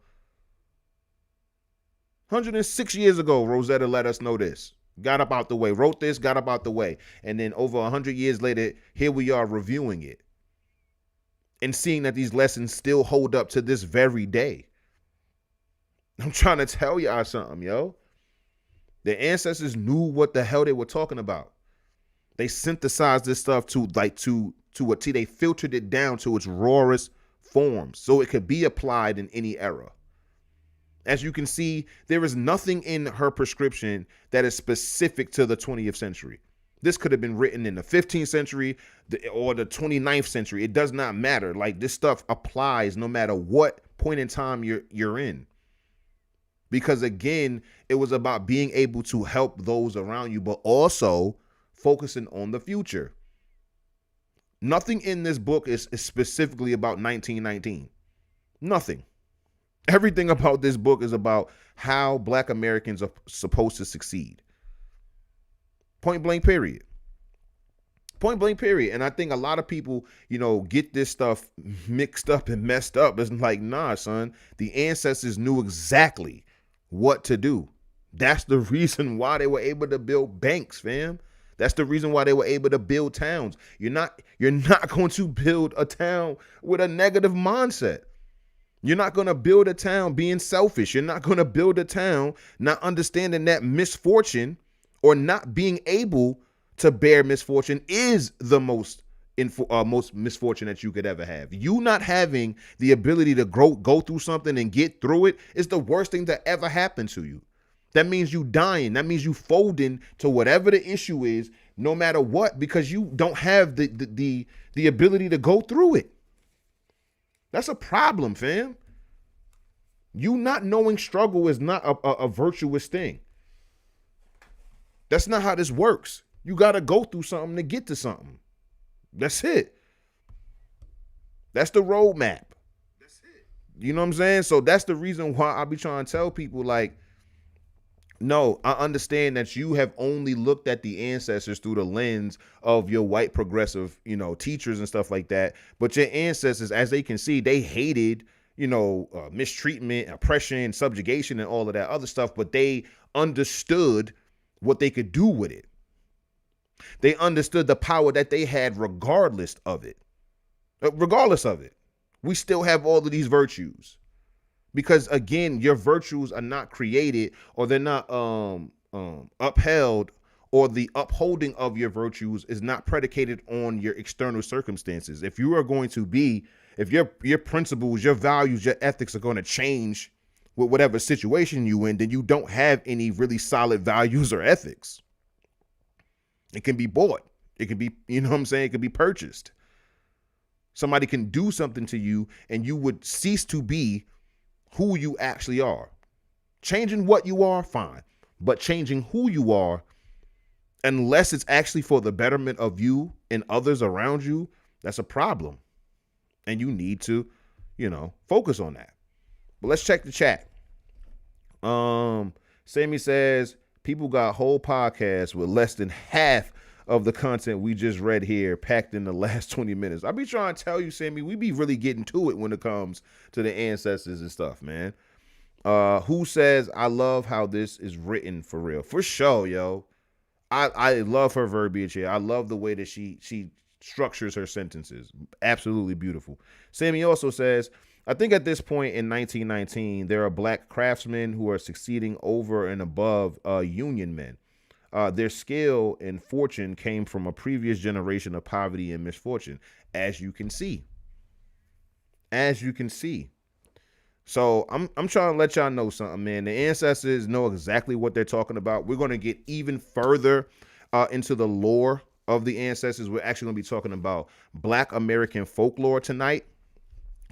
106 years ago, Rosetta let us know this. Got up out the way, wrote this, got up out the way. And then over 100 years later, here we are reviewing it and seeing that these lessons still hold up to this very day. I'm trying to tell y'all something, yo. The ancestors knew what the hell they were talking about. They synthesized this stuff to a T. They filtered it down to its rawest forms so it could be applied in any era. As you can see, there is nothing in her prescription that is specific to the 20th century. This could have been written in the 15th century or the 29th century. It does not matter. Like, this stuff applies no matter what point in time you're in. Because again, it was about being able to help those around you, but also focusing on the future. Nothing in this book is specifically about 1919. Nothing. Everything about this book is about how Black Americans are supposed to succeed. Point blank, period. Point blank, period. And I think a lot of people, get this stuff mixed up and messed up. It's like, nah, son, the ancestors knew exactly what to do. That's the reason why they were able to build banks, fam. That's the reason why they were able to build towns. You're not going to build a town with a negative mindset. You're not going to build a town being selfish. You're not going to build a town not understanding that misfortune or not being able to bear misfortune is the most misfortune that you could ever have. You not having the ability to go through something and get through it is the worst thing that ever happened to you. That means you dying. That means you folding to whatever the issue is, no matter what, because you don't have the ability to go through it. That's a problem, fam. You not knowing struggle is not a virtuous thing. That's not how this works. You got to go through something to get to something. That's it. That's the roadmap. That's it. You know what I'm saying? So that's the reason why I be trying to tell people, like, no, I understand that you have only looked at the ancestors through the lens of your white progressive, teachers and stuff like that. But your ancestors, as they can see, they hated, mistreatment, oppression, subjugation, and all of that other stuff. But they understood what they could do with it. They understood the power that they had regardless of it. We still have all of these virtues. Because again, your virtues are not created, or they're not upheld, or the upholding of your virtues is not predicated on your external circumstances. If you are going to be, if your principles, your values, your ethics are going to change with whatever situation you in, then you don't have any really solid values or ethics. It can be bought. It can be, it can be purchased. Somebody can do something to you and you would cease to be who you actually are. Changing what you are, fine. But changing who you are, unless it's actually for the betterment of you and others around you, that's a problem. And you need to, focus on that. But let's check the chat. Sammy says, people got whole podcasts with less than half of the content we just read here packed in the last 20 minutes. I be trying to tell you, Sammy, we be really getting to it when it comes to the ancestors and stuff, man. Who says, I love how this is written for real. For sure, yo. I love her verbiage here. I love the way that she structures her sentences. Absolutely beautiful. Sammy also says, I think at this point in 1919, there are Black craftsmen who are succeeding over and above Union men. Their skill and fortune came from a previous generation of poverty and misfortune, as you can see. As you can see. So I'm trying to let y'all know something, man. The ancestors know exactly what they're talking about. We're going to get even further into the lore of the ancestors. We're actually going to be talking about Black American folklore tonight.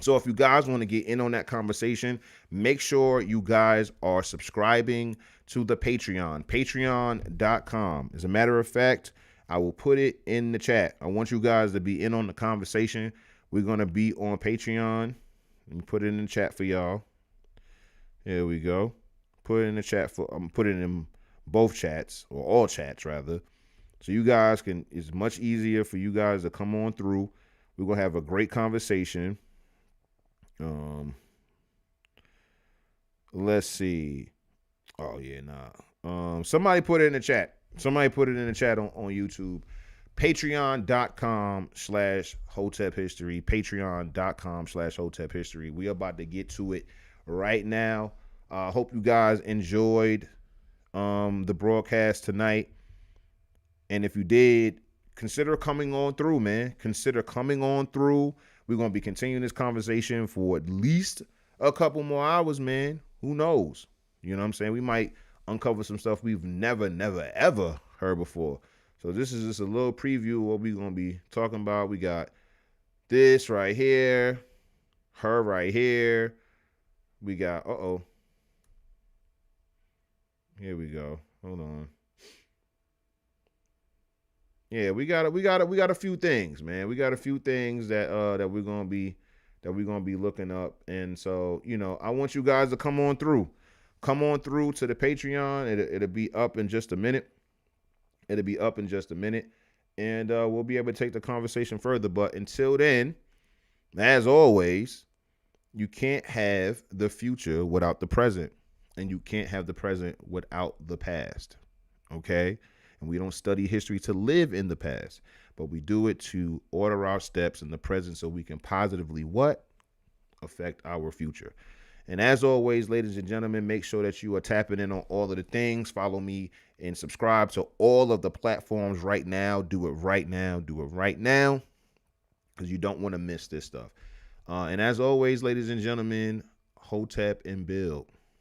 So if you guys want to get in on that conversation, make sure you guys are subscribing to the Patreon, patreon.com. As a matter of fact, I will put it in the chat. I want you guys to be in on the conversation. We're going to be on Patreon. Let me put it in the chat for y'all. Here we go. Put it in the chat for put it in both chats or all chats rather. So you guys can, it's much easier for you guys to come on through. We're gonna have a great conversation. Let's see. Oh yeah, nah. Somebody put it in the chat. Somebody put it in the chat on YouTube. Patreon.com/HOTEP history. Patreon.com/HOTEP history. We are about to get to it right now. Hope you guys enjoyed the broadcast tonight. And if you did, consider coming on through, man. Consider coming on through. We're going to be continuing this conversation for at least a couple more hours, man. Who knows? You know what I'm saying? We might uncover some stuff we've never, ever heard before. So this is just a little preview of what we're going to be talking about. We got this right here, her right here. We got, here we go. Hold on. Yeah, we got a few things, man. We got a few things that we're gonna be looking up, and so I want you guys to come on through to the Patreon. It'll be up in just a minute. And we'll be able to take the conversation further. But until then, as always, you can't have the future without the present, and you can't have the present without the past. Okay. And we don't study history to live in the past, but we do it to order our steps in the present so we can positively affect our future. And as always, ladies and gentlemen, make sure that you are tapping in on all of the things. Follow me and subscribe to all of the platforms right now. Do it right now. Because you don't want to miss this stuff. And as always, ladies and gentlemen, Hotep and Bill.